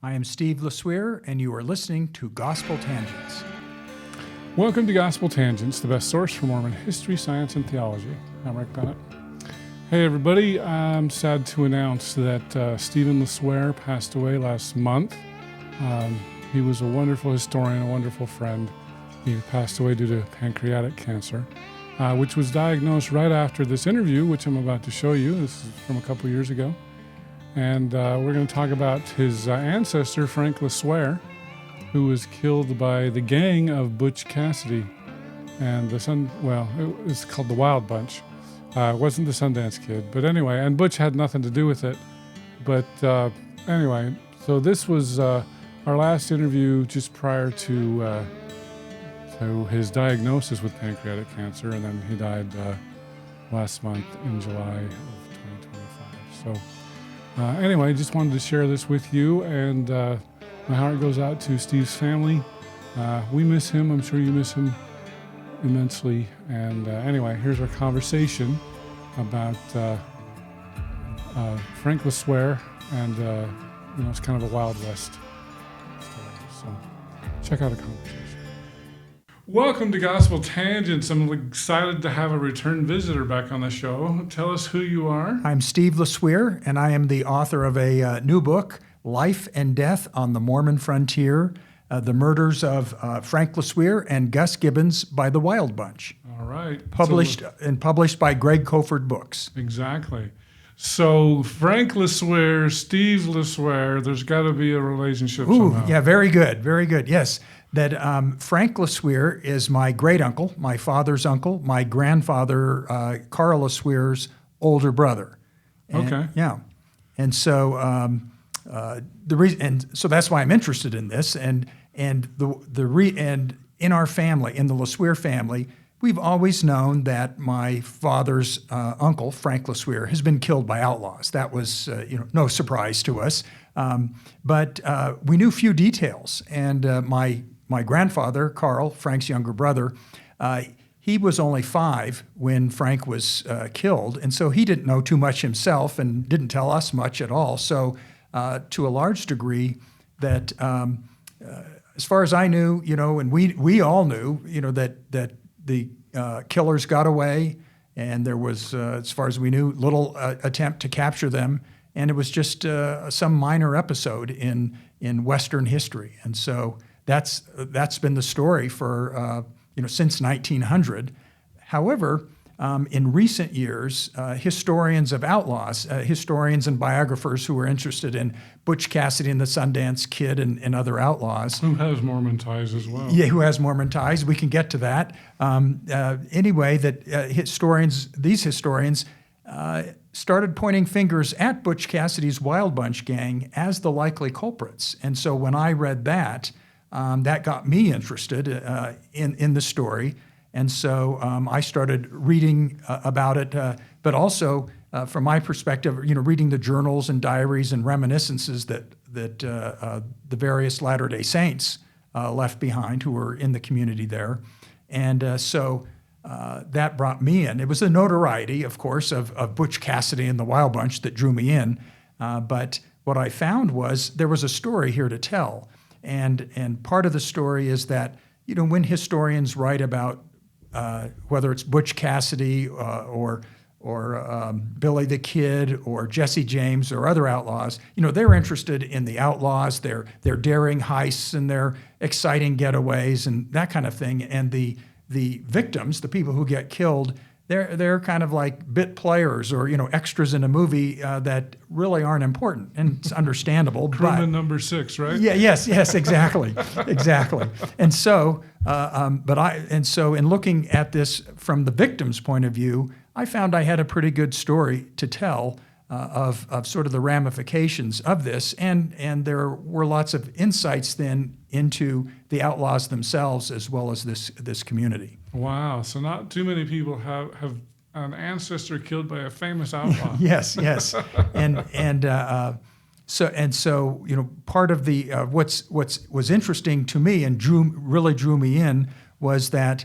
I am Steve LeSueur, and you are listening to Gospel Tangents. Welcome to Gospel Tangents, the best source for Mormon history, science, and theology. I'm Rick Bennett. Hey everybody, I'm sad to announce that Stephen LeSueur passed away last month. He was a wonderful historian, a wonderful friend. He passed away due to pancreatic cancer, which was diagnosed right after this interview, which I'm about to show you. This is from a couple years ago. And we're going to talk about his ancestor, Frank LeSueur, who was killed by the gang of Butch Cassidy. And it's called the Wild Bunch. It wasn't the Sundance Kid. But anyway, and Butch had nothing to do with it. But anyway, so this was our last interview just prior to his diagnosis with pancreatic cancer. And then he died last month in July of 2025. So anyway, just wanted to share this with you, and my heart goes out to Steve's family. We miss him. I'm sure you miss him immensely. And anyway, here's our conversation about Frank LeSueur, and it's kind of a Wild West story. So check out the conversation. Welcome to Gospel Tangents. I'm excited to have a return visitor back on the show. Tell us who you are. I'm Steve LeSueur, and I am the author of a new book, Life and Death on the Mormon Frontier, The Murders of Frank LeSueur and Gus Gibbons by the Wild Bunch. All right. Published by Greg Koford Books. Exactly. So Frank LeSueur, Steve LeSueur, there's got to be a relationship somehow. Yeah, very good, very good. Yes. That Frank LeSueur is my great uncle, my father's uncle, my grandfather, Carl LeSueur's older brother. Okay. Yeah, and so so that's why I'm interested in this. And in our family, in the LeSueur family, we've always known that my father's uncle, Frank LeSueur, has been killed by outlaws. That was no surprise to us. But we knew few details, and my grandfather, Carl, Frank's younger brother, he was only 5 when Frank was killed, and so he didn't know too much himself and didn't tell us much at all. So to a large degree, that as far as I knew, and we all knew, that the killers got away, and there was, as far as we knew, little attempt to capture them, and it was just some minor episode in Western history, and so. That's been the story for since 1900. However, in recent years, historians of outlaws, historians and biographers who are interested in Butch Cassidy and the Sundance Kid and other outlaws, who has Mormon ties as well. Yeah, who has Mormon ties. We can get to that. Anyway, that these historians. Started pointing fingers at Butch Cassidy's Wild Bunch gang as the likely culprits, and so when I read that. That got me interested in the story, and so I started reading about it. But also, from my perspective, reading the journals and diaries and reminiscences that the various Latter-day Saints left behind, who were in the community there, and so that brought me in. It was the notoriety, of course, of Butch Cassidy and the Wild Bunch that drew me in. But what I found was there was a story here to tell. And part of the story is that, when historians write about whether it's Butch Cassidy or Billy the Kid or Jesse James or other outlaws, they're interested in the outlaws, their daring heists and their exciting getaways and that kind of thing. And the victims, the people who get killed, they're kind of like bit players or extras in a movie that really aren't important, and it's understandable. Crewman number 6, right? Yeah, yes, exactly, exactly. And so, in looking at this from the victim's point of view, I found I had a pretty good story to tell of sort of the ramifications of this, and there were lots of insights then into the outlaws themselves as well as this community. Wow! So not too many people have an ancestor killed by a famous outlaw. Yes, and so part of the what was interesting to me and really drew me in was that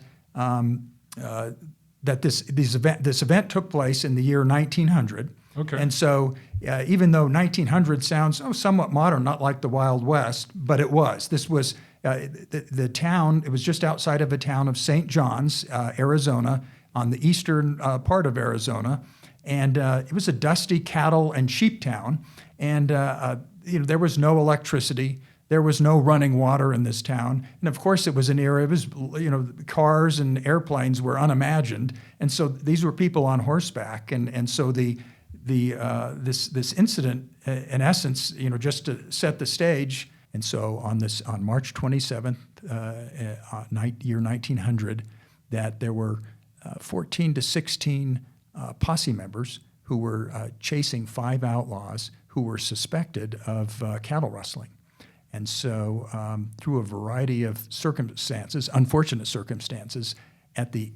this event took place in the year 1900. Okay. And so even though 1900 sounds somewhat modern, not like the Wild West, but it was. This was the town, it was just outside of the town of St. John's, Arizona, on the eastern part of Arizona. And it was a dusty cattle and sheep town. And there was no electricity. There was no running water in this town. And of course, it was an era, cars and airplanes were unimagined. And so these were people on horseback. And so this incident, in essence, just to set the stage. And so on March 27th, year 1900, that there were 14 to 16 posse members who were chasing 5 outlaws who were suspected of cattle rustling. And so through a variety of circumstances, unfortunate circumstances, at the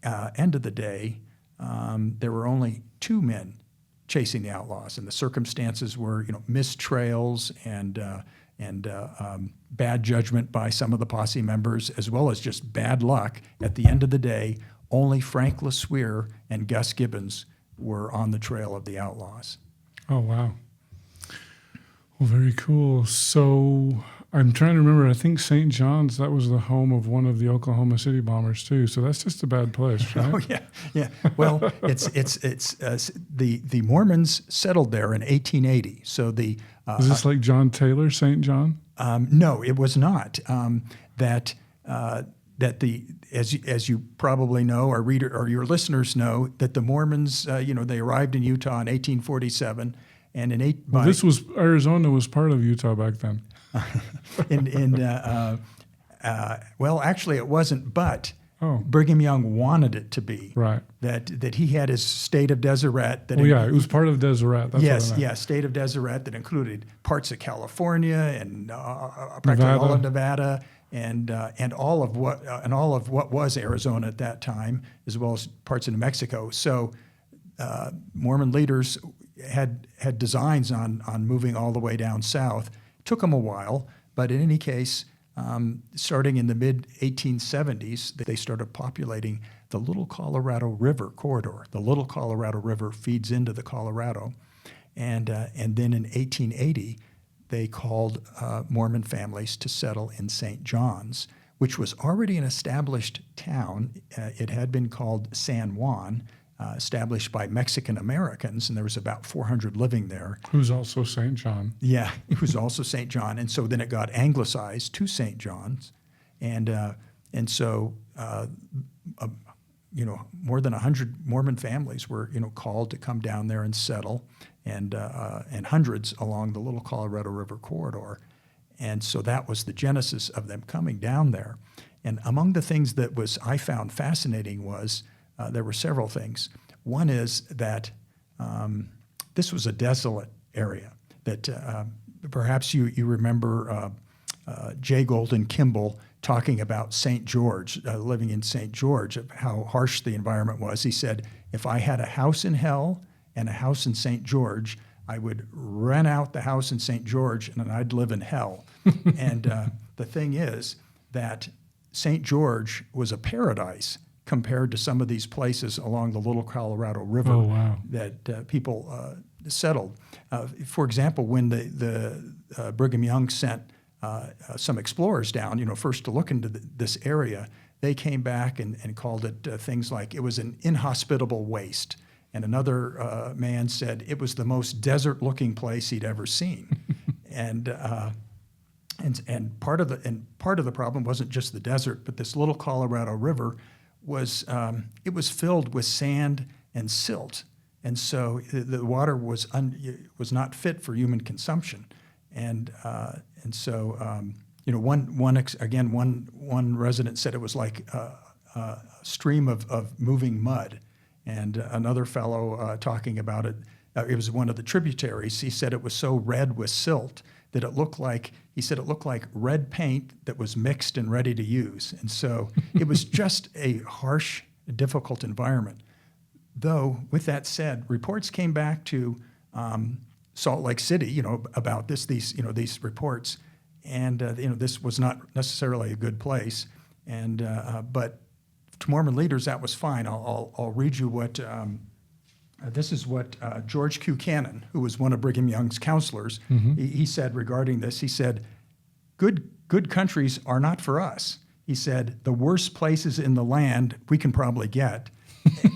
end of the day, there were only 2 men chasing the outlaws. And the circumstances were, missed trails and bad judgment by some of the posse members, as well as just bad luck. At the end of the day, only Frank LeSueur and Gus Gibbons were on the trail of the outlaws. Oh, wow. Well, very cool. So I'm trying to remember, I think St. John's, that was the home of one of the Oklahoma City bombers too. So that's just a bad place, right? Oh, yeah. Well, the Mormons settled there in 1880. So is this like John Taylor, St. John? No, it was not. As you probably know, our reader or your listeners know, that the Mormons, they arrived in Utah in 1847, and Arizona was part of Utah back then. Well, actually, it wasn't, but Brigham Young wanted it to be. Right. That he had his state of Deseret. It was part of Deseret. That's state of Deseret that included parts of California and practically all of Nevada. And all of what was Arizona at that time, as well as parts of New Mexico. So Mormon leaders had designs on moving all the way down south. It took them a while, but in any case, starting in the mid-1870s, they started populating the Little Colorado River corridor. The Little Colorado River feeds into the Colorado, and then in 1880. They called Mormon families to settle in St. John's, which was already an established town. It had been called San Juan, established by Mexican Americans, and there was about 400 living there. Who's also St. John. Yeah, it was also St. John, and so then it got anglicized to St. John's, and so more than 100 Mormon families were called to come down there and settle. And hundreds along the Little Colorado River corridor. And so that was the genesis of them coming down there. And among the things that I found fascinating was there were several things. One is that this was a desolate area, that perhaps you remember J. Golden Kimball talking about St. George, living in St. George, of how harsh the environment was. He said, if I had a house in hell and a house in St. George, I would rent out the house in St. George and then I'd live in hell. And the thing is that St. George was a paradise compared to some of these places along the Little Colorado River that people settled. For example, when the Brigham Young sent some explorers down, first to look into this area, they came back and called it things like it was an inhospitable waste. And another man said it was the most desert-looking place he'd ever seen, and part of the problem wasn't just the desert, but this Little Colorado River was filled with sand and silt, and so the water was not fit for human consumption, and so one resident said it was like a stream of moving mud. And another fellow talking about it, it was one of the tributaries. He said it was so red with silt that it looked like red paint that was mixed and ready to use. And so it was just a harsh, difficult environment. Though, with that said, reports came back to Salt Lake City, about these reports, and this was not necessarily a good place, and but to Mormon leaders, that was fine. I'll read you what This is what George Q. Cannon, who was one of Brigham Young's counselors, he said regarding this. He said, good countries are not for us. He said, the worst places in the land we can probably get,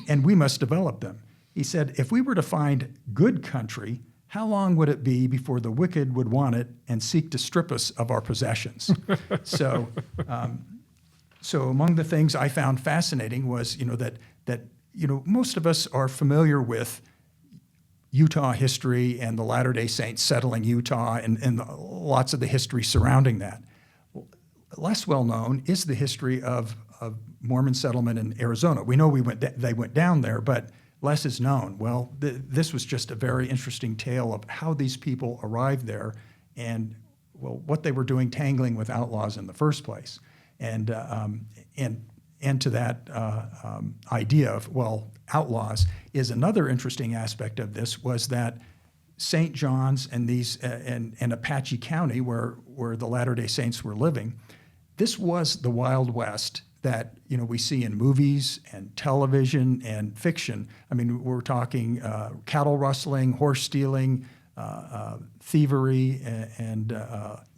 and we must develop them. He said, if we were to find good country, how long would it be before the wicked would want it and seek to strip us of our possessions? So among the things I found fascinating was, that most of us are familiar with Utah history and the Latter-day Saints settling Utah and lots of the history surrounding that. Less well known is the history of Mormon settlement in Arizona. We know they went down there, but less is known. Well, this was just a very interesting tale of how these people arrived there and, what they were doing tangling with outlaws in the first place. And to that idea of, outlaws is another interesting aspect of this was that St. John's and and Apache County, where the Latter-day Saints were living, this was the Wild West that we see in movies and television and fiction. I mean, we're talking cattle rustling, horse stealing, thievery, and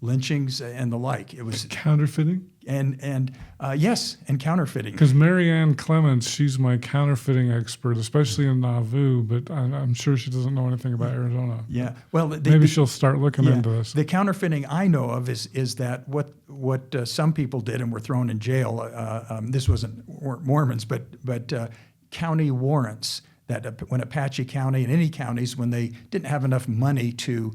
lynchings and the like. It was counterfeiting. Yes, and counterfeiting. Because Mary Ann Clements, she's my counterfeiting expert, especially in Nauvoo, but I'm sure she doesn't know anything about Arizona. Yeah, well, maybe she'll start looking into this. The counterfeiting I know of is that what some people did and were thrown in jail. This weren't Mormons, but county warrants. That when Apache County and any counties, when they didn't have enough money to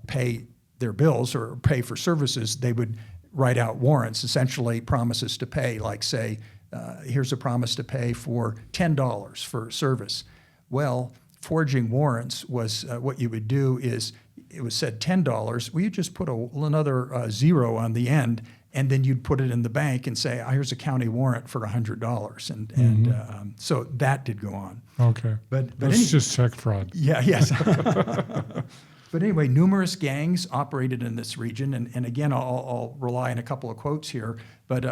pay their bills or pay for services, they would write out warrants, essentially promises to pay, like say, here's a promise to pay for $10 for service. Well, forging warrants was what you would do is it was said $10. Well, you just put another zero on the end, and then you'd put it in the bank and say, here's a county warrant for $100. And so that did go on. Okay. But let's just check fraud. Yeah, yes. But anyway, numerous gangs operated in this region. And again, I'll rely on a couple of quotes here. But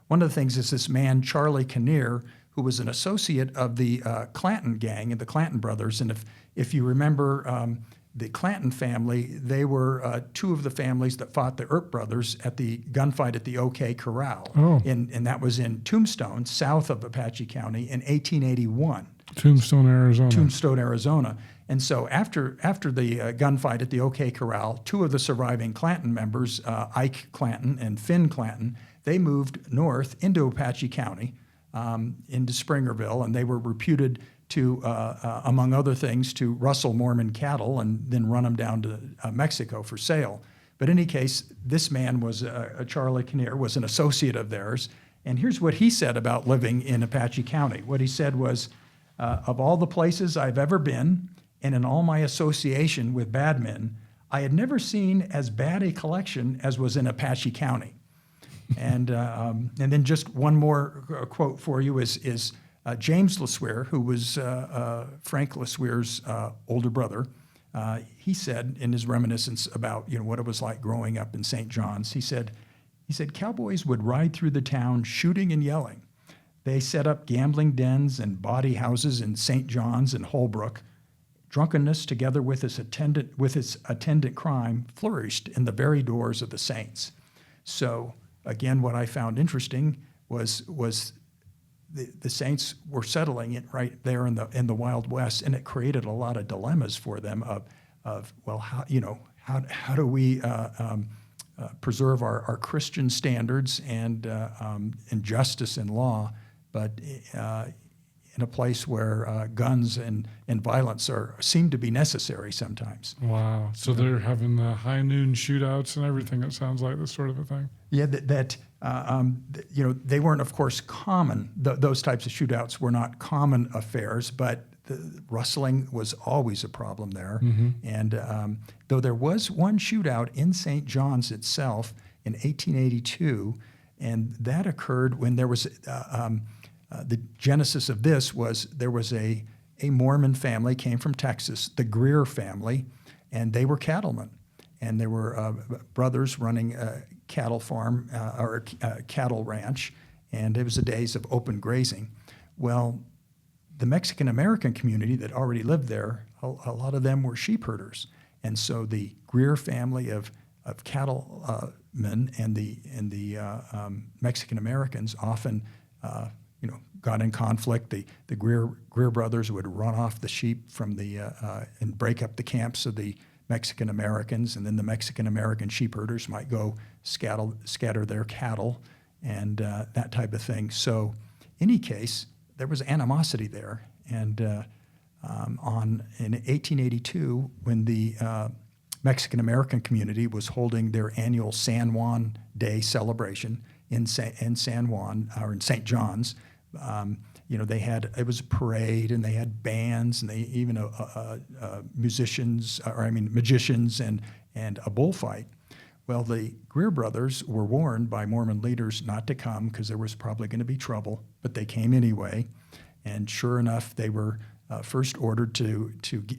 one of the things is this man, Charlie Kinnear, who was an associate of the Clanton gang and the Clanton brothers. And if you remember, the Clanton family, they were two of the families that fought the Earp brothers at the gunfight at the OK Corral. Oh. And that was in Tombstone, south of Apache County, in 1881. Tombstone, Arizona. Tombstone, Arizona. And so after the gunfight at the OK Corral, two of the surviving Clanton members, Ike Clanton and Finn Clanton, they moved north into Apache County, into Springerville, and they were reputed to, among other things, to rustle Mormon cattle and then run them down to Mexico for sale. But in any case, this man was, Charlie Kinnear, was an associate of theirs. And here's what he said about living in Apache County. What he said was, of all the places I've ever been, and in all my association with bad men, I had never seen as bad a collection as was in Apache County. And then just one more quote for you is James LeSueur, who was Frank LeSueur's older brother. He said in his reminiscence about what it was like growing up in St. John's, he said cowboys would ride through the town shooting and yelling. They set up gambling dens and bawdy houses in St. John's and Holbrook. Drunkenness, together with its attendant crime, flourished in the very doors of the saints. So again, what I found interesting was the saints were settling it right there in the Wild West, and it created a lot of dilemmas for them of how do we preserve our Christian standards and justice and law, but in a place where guns and violence seem to be necessary sometimes. Wow! So they're having the high noon shootouts and everything. It sounds like this sort of a thing. Yeah, they weren't, of course, common. Those types of shootouts were not common affairs, but the rustling was always a problem there. Mm-hmm. And though there was one shootout in St. John's itself in 1882, and that occurred when there was the genesis of this was there was a Mormon family came from Texas, the Greer family, and they were cattlemen, and they were brothers running a cattle farm or a cattle ranch, and it was the days of open grazing. Well, the Mexican-American community that already lived there, a lot of them were sheep herders. And so the Greer family of cattle men and the Mexican-Americans often got in conflict. The Greer brothers would run off the sheep from and break up the camps of the Mexican Americans, and then the Mexican American sheep herders might go scatter their cattle and that type of thing. So, in any case, there was animosity there. And in 1882, when the Mexican American community was holding their annual San Juan Day celebration in San Juan or in St. John's, it was a parade, and they had bands, and they even magicians and a bullfight. Well, the Greer brothers were warned by Mormon leaders not to come because there was probably going to be trouble, but they came anyway. And sure enough, they were first ordered to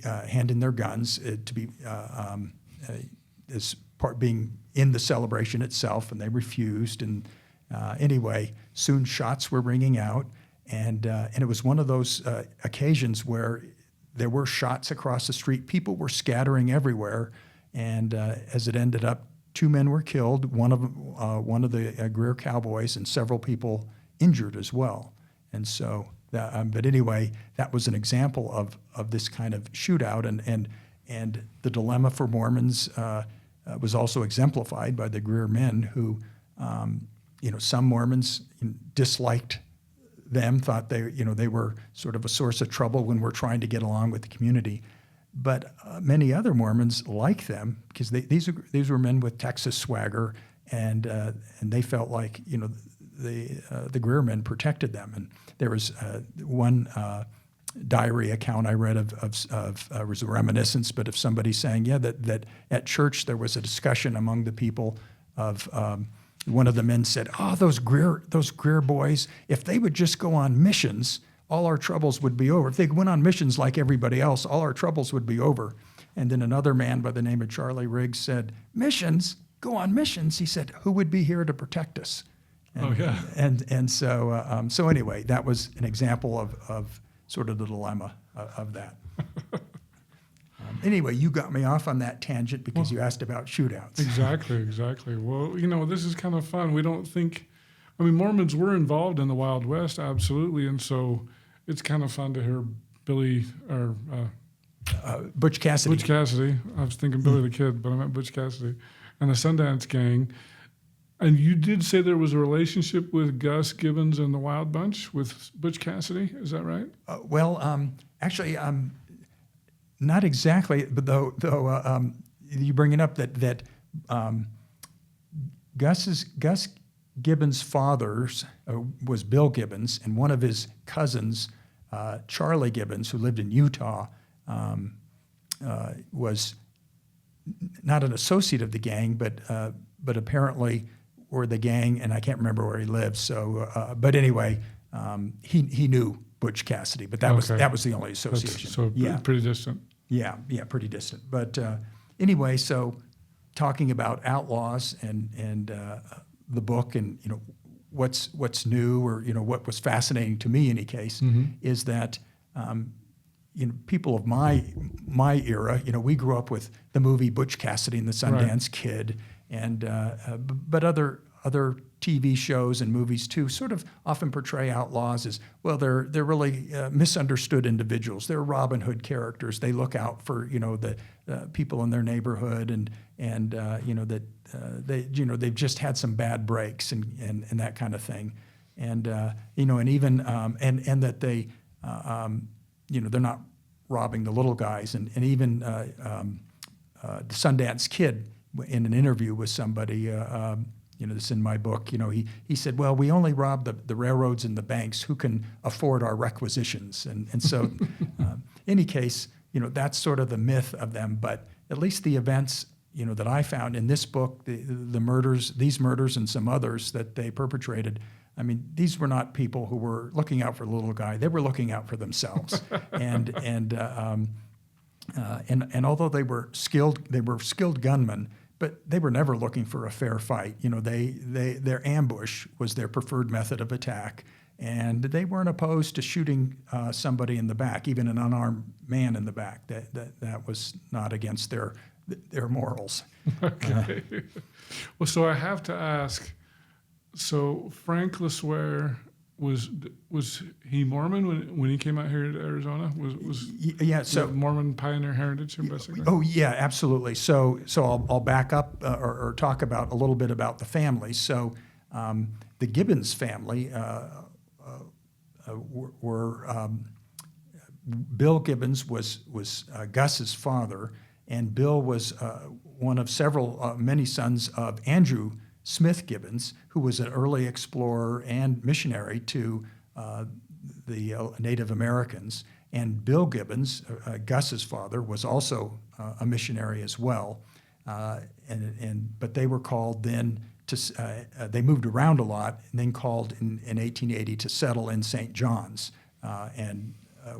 hand in their guns to be as part being in the celebration itself, and they refused. And anyway, soon shots were ringing out, and it was one of those occasions where there were shots across the street. People were scattering everywhere, and as it ended up, 2 men were killed. One of the Greer cowboys, and several people injured as well. And so, but anyway, that was an example of this kind of shootout, and the dilemma for Mormons was also exemplified by the Greer men who. Some Mormons disliked them, thought they were sort of a source of trouble when we're trying to get along with the community. But many other Mormons liked them because these were men with Texas swagger, and they felt like the Greer men protected them. And there was one diary account I read of was a reminiscence, but of somebody saying, that at church there was a discussion among the people of. One of the men said, those Greer boys, if they would just go on missions, all our troubles would be over. If they went on missions like everybody else, all our troubles would be over. And then another man by the name of Charlie Riggs said, missions? Go on missions? He said, who would be here to protect us? And so anyway, that was an example of sort of the dilemma of that. Anyway, you got me off on that tangent because you asked about shootouts. Exactly. Well, this is kind of fun. We don't think, Mormons were involved in the Wild West, absolutely, and so it's kind of fun to hear Butch Cassidy. Butch Cassidy. I was thinking Billy the Kid, but I meant Butch Cassidy. And the Sundance Gang. And you did say there was a relationship with Gus Gibbons and the Wild Bunch with Butch Cassidy. Is that right? Actually, not exactly, but though you bring it up that Gus Gibbons' father was Bill Gibbons, and one of his cousins, Charlie Gibbons, who lived in Utah, was not an associate of the gang, but apparently were the gang, and I can't remember where he lived. So, but anyway, he knew Butch Cassidy, but that was the only association. Pretty distant. Yeah, pretty distant. But anyway, so talking about Outlaws and the book, and what's new, or what was fascinating to me, in any case, is that people of my era, we grew up with the movie Butch Cassidy and the Sundance Kid, and but other TV shows and movies too sort of often portray outlaws as, well, they're really misunderstood individuals. They're Robin Hood characters. They look out for the people in their neighborhood, and that they've just had some bad breaks and that kind of thing, and and even and that they they're not robbing the little guys, and even the Sundance Kid, in an interview with somebody. This in my book, he said, well, we only rob the railroads and the banks who can afford our requisitions. And so, in any case, that's sort of the myth of them. But at least the events, that I found in this book, the murders, these murders and some others that they perpetrated, these were not people who were looking out for the little guy. They were looking out for themselves. and although they were skilled gunmen, but they were never looking for a fair fight. Their ambush was their preferred method of attack, and they weren't opposed to shooting somebody in the back, even an unarmed man in the back. That was not against their morals. Okay. Well, so I have to ask. So Frank LeSueur was he Mormon when he came out here to Arizona? Was Yeah. So Mormon pioneer heritage, basically. Oh yeah, absolutely. So I'll back up or talk about a little bit about the family. So the Gibbons family were Bill Gibbons was Gus's father, and Bill was one of many sons of Andrew Smith Gibbons, who was an early explorer and missionary to the Native Americans. And Bill Gibbons, Gus's father, was also a missionary as well. But they were called then they moved around a lot, and then called in 1880 to settle in St. John's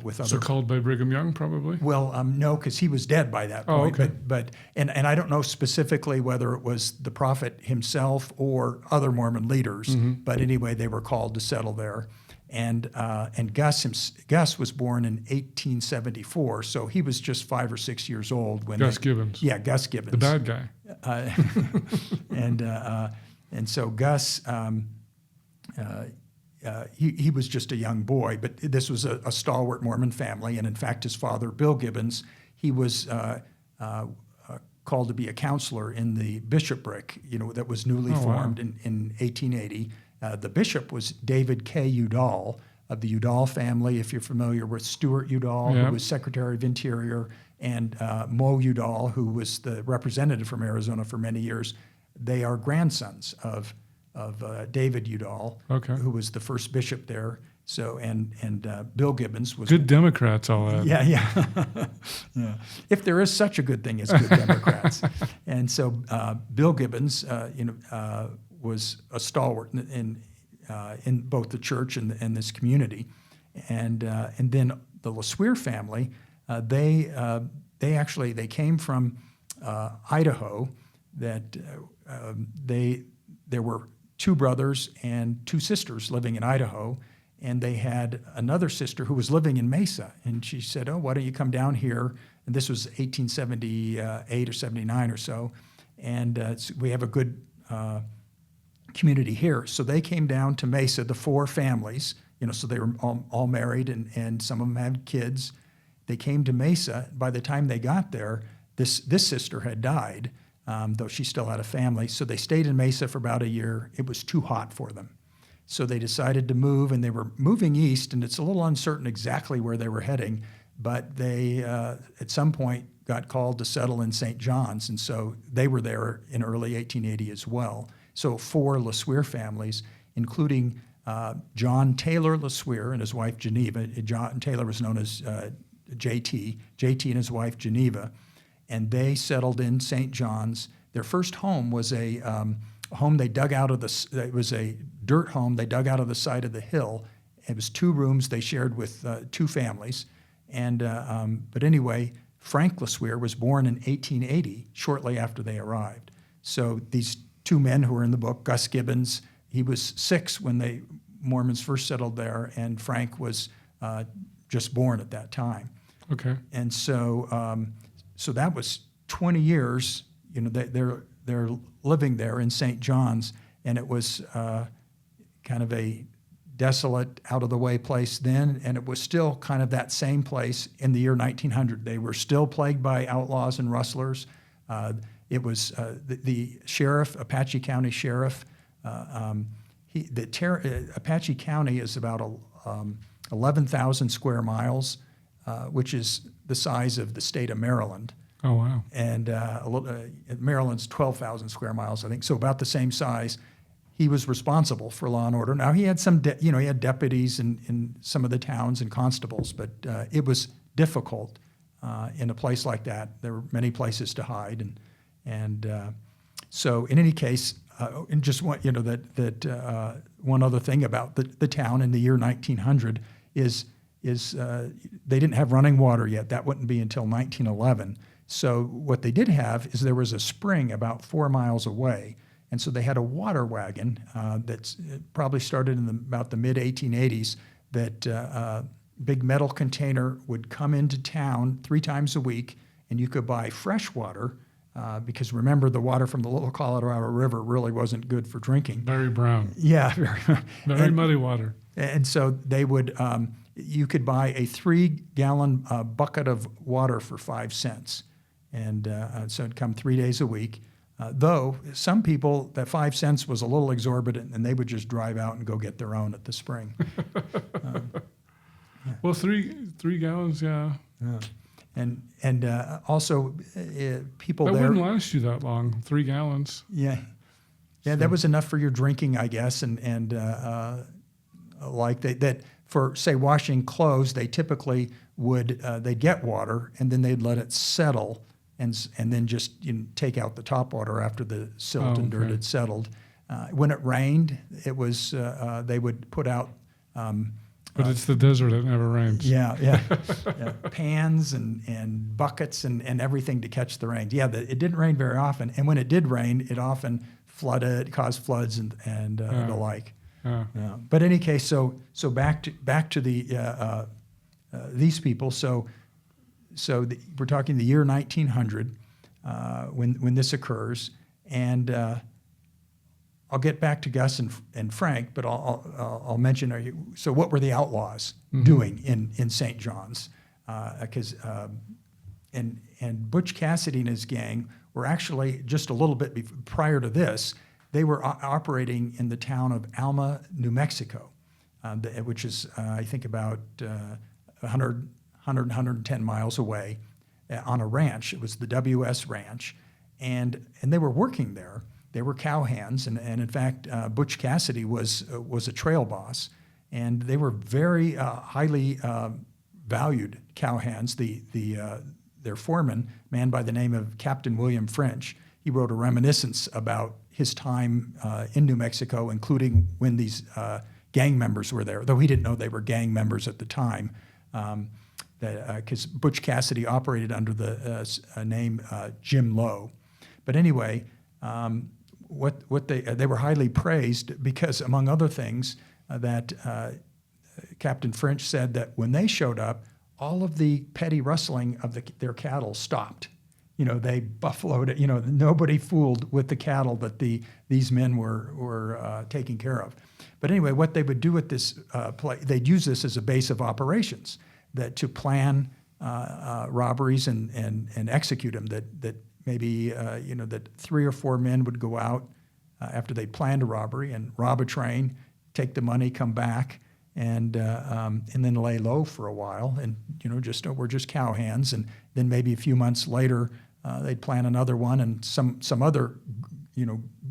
with other. So called by Brigham Young, probably. Well, no, because he was dead by that point. Oh, okay. But I don't know specifically whether it was the prophet himself or other Mormon leaders. Mm-hmm. But anyway, they were called to settle there. And Gus was born in 1874, so he was just 5 or 6 years old when Gus Gibbons. Yeah, Gus Gibbons, The bad guy. And so Gus. He was just a young boy, but this was a stalwart Mormon family, and in fact, his father, Bill Gibbons, he was called to be a counselor in the bishopric, that was newly formed in 1880. The bishop was David K. Udall of the Udall family, if you're familiar with Stuart Udall, who was Secretary of Interior, and Mo Udall, who was the representative from Arizona for many years. They are grandsons of David Udall, who was the first bishop there. So and Bill Gibbons was good Democrats, all that. Yeah. Yeah. If there is such a good thing as good Democrats, and so Bill Gibbons, was a stalwart in both the church and this community, and then the LeSueur family, they came from Idaho. There were 2 brothers and 2 sisters living in Idaho, and they had another sister who was living in Mesa, and she said, "Oh, why don't you come down here?" And this was 1878 or 79 or so, and we have a good community here. So they came down to Mesa, the 4 families, so they were all married, and some of them had kids. They came to Mesa. By the time they got there, this sister had died, though she still had a family. So they stayed in Mesa for about a year. It was too hot for them. So they decided to move, and they were moving east, and it's a little uncertain exactly where they were heading, but they, at some point, got called to settle in St. John's, and so they were there in early 1880 as well. So 4 LeSueur families, including John Taylor LeSueur and his wife Geneva. John Taylor was known as JT and his wife Geneva, and they settled in St. John's. Their first home was a home they dug out of it was a dirt home they dug out of the side of the hill. It was 2 rooms they shared with 2 families, but anyway, Frank LeSueur was born in 1880, shortly after they arrived. So these 2 men who are in the book, Gus Gibbons, he was 6 when the Mormons first settled there, and Frank was just born at that time. Okay. And so so that was 20 years. They're living there in St. John's, and it was kind of a desolate, out-of-the-way place then, and it was still kind of that same place in the year 1900. They were still plagued by outlaws and rustlers. It was the sheriff, Apache County Sheriff. Apache County is about 11,000 square miles, which is the size of the state of Maryland. Oh, wow. And Maryland's 12,000 square miles, I think, so about the same size. He was responsible for law and order. Now, he had some, he had deputies in some of the towns and constables, but it was difficult in a place like that. There were many places to hide, and so in any case, and just one, one other thing about the town in the year 1900 is they didn't have running water yet. That wouldn't be until 1911. So what they did have is there was a spring about 4 miles away, And so they had a water wagon that's probably started in about the mid-1880s that big metal container would come into town 3 times a week, and you could buy fresh water because remember, the water from the Little Colorado River really wasn't good for drinking. Very brown. Yeah. Very muddy water. And so they would, you could buy a 3-gallon bucket of water for 5 cents. And so it'd come 3 days a week. Though some people, that 5 cents was a little exorbitant, and they would just drive out and go get their own at the spring. Well, three gallons, yeah. And also people that there. wouldn't last you that long. 3 gallons. Yeah, that was enough for your drinking, I guess, and like that for say washing clothes, they typically would they'd get water and then they'd let it settle and then just take out the top water after the silt and dirt had settled. When it rained, it was they would put out. But it's the desert; it never rains. Yeah. Pans and buckets and everything to catch the rain. Yeah, it didn't rain very often, and when it did rain, it often caused floods and the like. Yeah. But in any case, so back to the these people. We're talking the year 1900 when this occurs, and I'll get back to Gus and Frank, but I'll mention. So what were the Outlaws doing in St. John's? Because and Butch Cassidy and his gang were actually just a little bit prior to this. They were operating in the town of Alma, New Mexico, which is I think about 110 miles away, on a ranch. It was the WS Ranch, and they were working there. They were cowhands, and in fact, Butch Cassidy was a trail boss, and they were very highly valued cowhands. Their foreman, a man by the name of Captain William French, he wrote a reminiscence about his time in New Mexico, including when these gang members were there, though he didn't know they were gang members at the time, because Butch Cassidy operated under the name Jim Lowe. But anyway, what they were highly praised because, among other things, that Captain French said that when they showed up, all of the petty rustling of their cattle stopped. They buffaloed it. Nobody fooled with the cattle that these men were taking care of. But anyway, what they would do at this place, they'd use this as a base of operations to plan robberies and execute them. That maybe that 3 or 4 men would go out after they planned a robbery and rob a train, take the money, come back, and then lay low for a while, and we're just cowhands, and then maybe a few months later they'd plan another one, and some other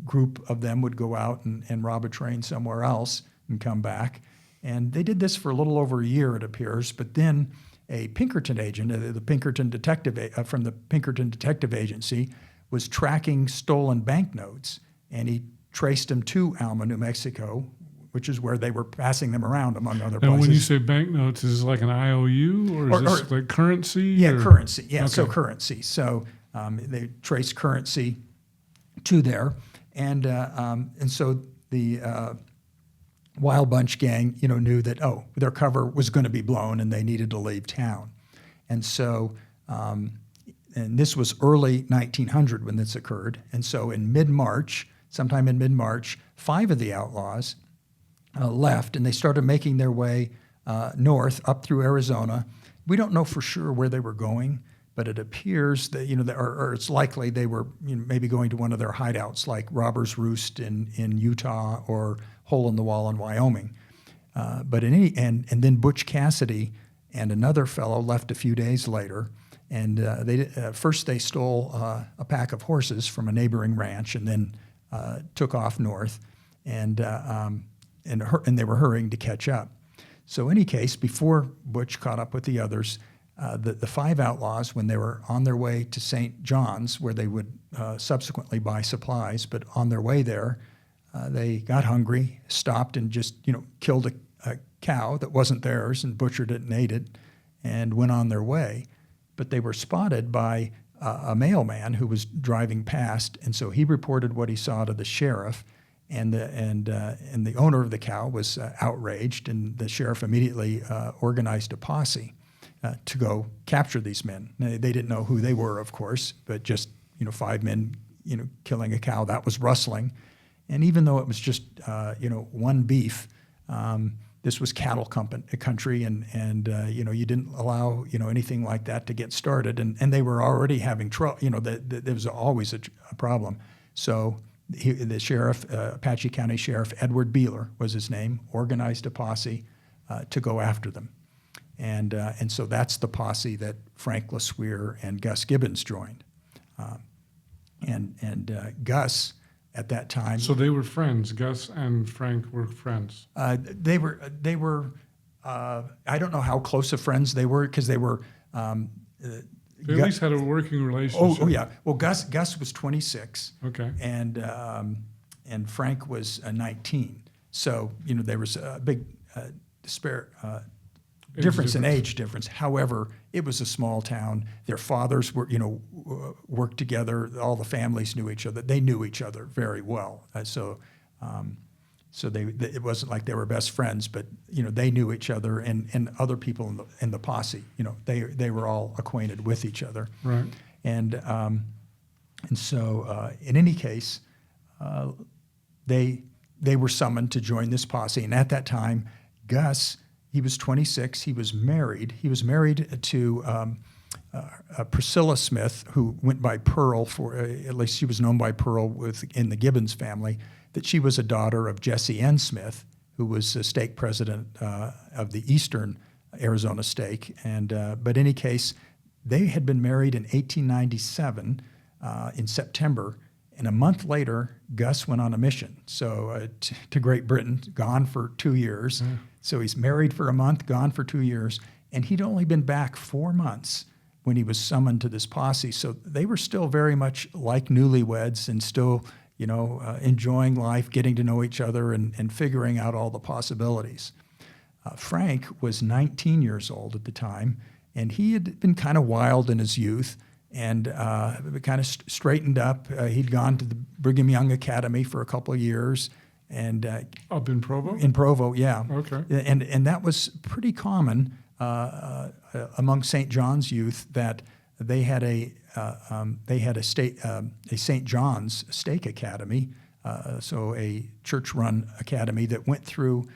group of them would go out and rob a train somewhere else and come back, and they did this for a little over a year, it appears. But then a Pinkerton agent, the Pinkerton detective from the Pinkerton Detective Agency, was tracking stolen banknotes, and he traced them to Alma, New Mexico, which is where they were passing them around, among other places. And when you say banknotes, is it like an IOU, or is this like currency? Yeah, or? Currency. Yeah, Okay. So currency. So they traced currency to there, and so the Wild Bunch gang, knew that their cover was going to be blown and they needed to leave town, and so and this was early 1900 when this occurred, and so sometime in mid-March, 5 of the Outlaws left, and they started making their way north up through Arizona. We don't know for sure where they were going, but it appears that or it's likely they were maybe going to one of their hideouts, like Robber's Roost in Utah or Hole in the Wall in Wyoming. But and then Butch Cassidy and another fellow left a few days later, and first they stole a pack of horses from a neighboring ranch, and then took off north, and they were hurrying to catch up. So in any case, before Butch caught up with the others, the 5 outlaws, when they were on their way to St. John's, where they would subsequently buy supplies, but on their way there, they got hungry, stopped, and just killed a cow that wasn't theirs and butchered it and ate it, and went on their way. But they were spotted by a mailman who was driving past, and so he reported what he saw to the sheriff, and the owner of the cow was outraged, and the sheriff immediately organized a posse to go capture these men. Now, they didn't know who they were, of course, but just 5 men killing a cow, that was rustling. And even though it was just one beef, this was cattle country, and you didn't allow anything like that to get started, and they were already having trouble. There was always a problem. So the sheriff, Apache County Sheriff Edward Beeler was his name, organized a posse to go after them, and so that's the posse that Frank LeSueur and Gus Gibbons joined, and Gus. At that time, So they were friends. Gus and Frank were friends. They were. I don't know how close of friends they were because they were. They at least had a working relationship. Oh yeah. Well, Gus was 26. Okay. And Frank was 19. So there was a big difference in age difference. However, it was a small town. Their fathers were, worked together. All the families knew each other. They knew each other very well. So it wasn't like they were best friends, but they knew each other and other people in the posse. They were all acquainted with each other. Right. And so in any case, they were summoned to join this posse. And at that time, Gus. He was 26. He was married. He was married to Priscilla Smith, who went by Pearl. At least she was known by Pearl in the Gibbons family. That she was a daughter of Jesse N. Smith, who was a stake president of the Eastern Arizona stake. But in any case, they had been married in 1897 in September. And a month later, Gus went on a mission. So to Great Britain, gone for 2 years. Mm. So he's married for a month, gone for 2 years, and he'd only been back 4 months when he was summoned to this posse. So they were still very much like newlyweds and still, enjoying life, getting to know each other and figuring out all the possibilities. Frank was 19 years old at the time, and he had been kind of wild in his youth and kind of straightened up. He'd gone to the Brigham Young Academy for a couple of years. And up in Provo? In Provo, yeah. Okay. And that was pretty common among St. John's youth that they had a St. John's stake academy, so a church-run academy that went through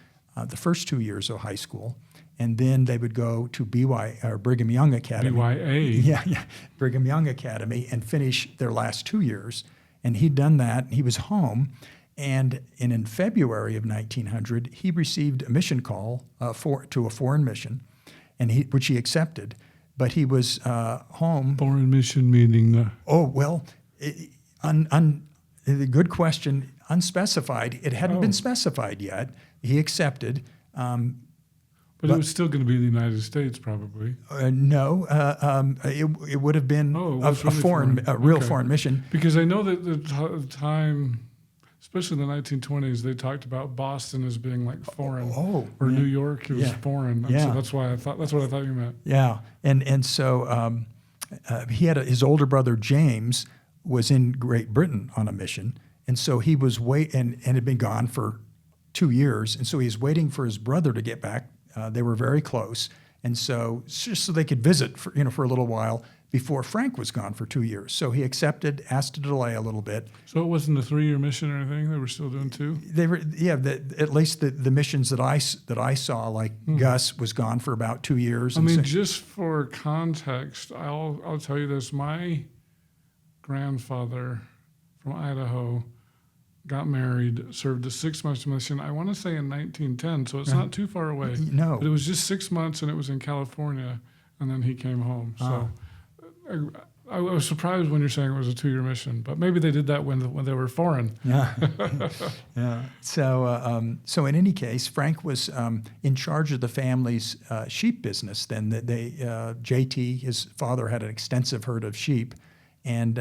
the first 2 years of high school, and then they would go to Brigham Young Academy. BYA. Yeah, Brigham Young Academy, and finish their last 2 years. And he'd done that. He was home. And in February of 1900, he received a mission call to a foreign mission, which he accepted. But he was home. Foreign mission meaning? Good question. Unspecified. It hadn't been specified yet. He accepted. But it was still going to be the United States, probably. No, it would have been a real foreign mission. Because I know that the time. Especially in the 1920s, they talked about Boston as being like foreign, or New York was foreign. And so that's what I thought you meant. Yeah, and so he had his older brother James was in Great Britain on a mission, and so he was and had been gone for 2 years, and so he was waiting for his brother to get back. They were very close, and so just so they could visit for a little while before Frank was gone for 2 years. So he accepted, asked to delay a little bit. So it wasn't a 3-year mission or anything? They were still doing 2? They were, at least the missions that I saw, like Gus was gone for about 2 years. I mean, just for context, I'll tell you this. My grandfather from Idaho got married, served a 6-month mission, I want to say in 1910, so it's not too far away. No. But it was just 6 months, and it was in California, and then he came home. So I was surprised when you're saying it was a 2-year mission, but maybe they did that when they were foreign. Yeah, yeah. So in any case, Frank was in charge of the family's sheep business. Then JT, his father, had an extensive herd of sheep, and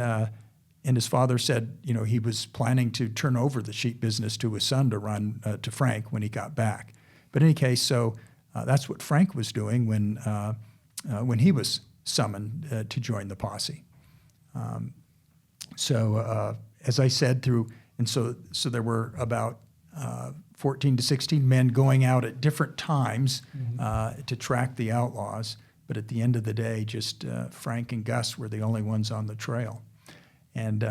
his father said, he was planning to turn over the sheep business to his son to run to Frank when he got back. But in any case, so that's what Frank was doing when he was summoned to join the posse. As I said, so there were about 14 to 16 men going out at different times to track the outlaws. But at the end of the day, just Frank and Gus were the only ones on the trail. And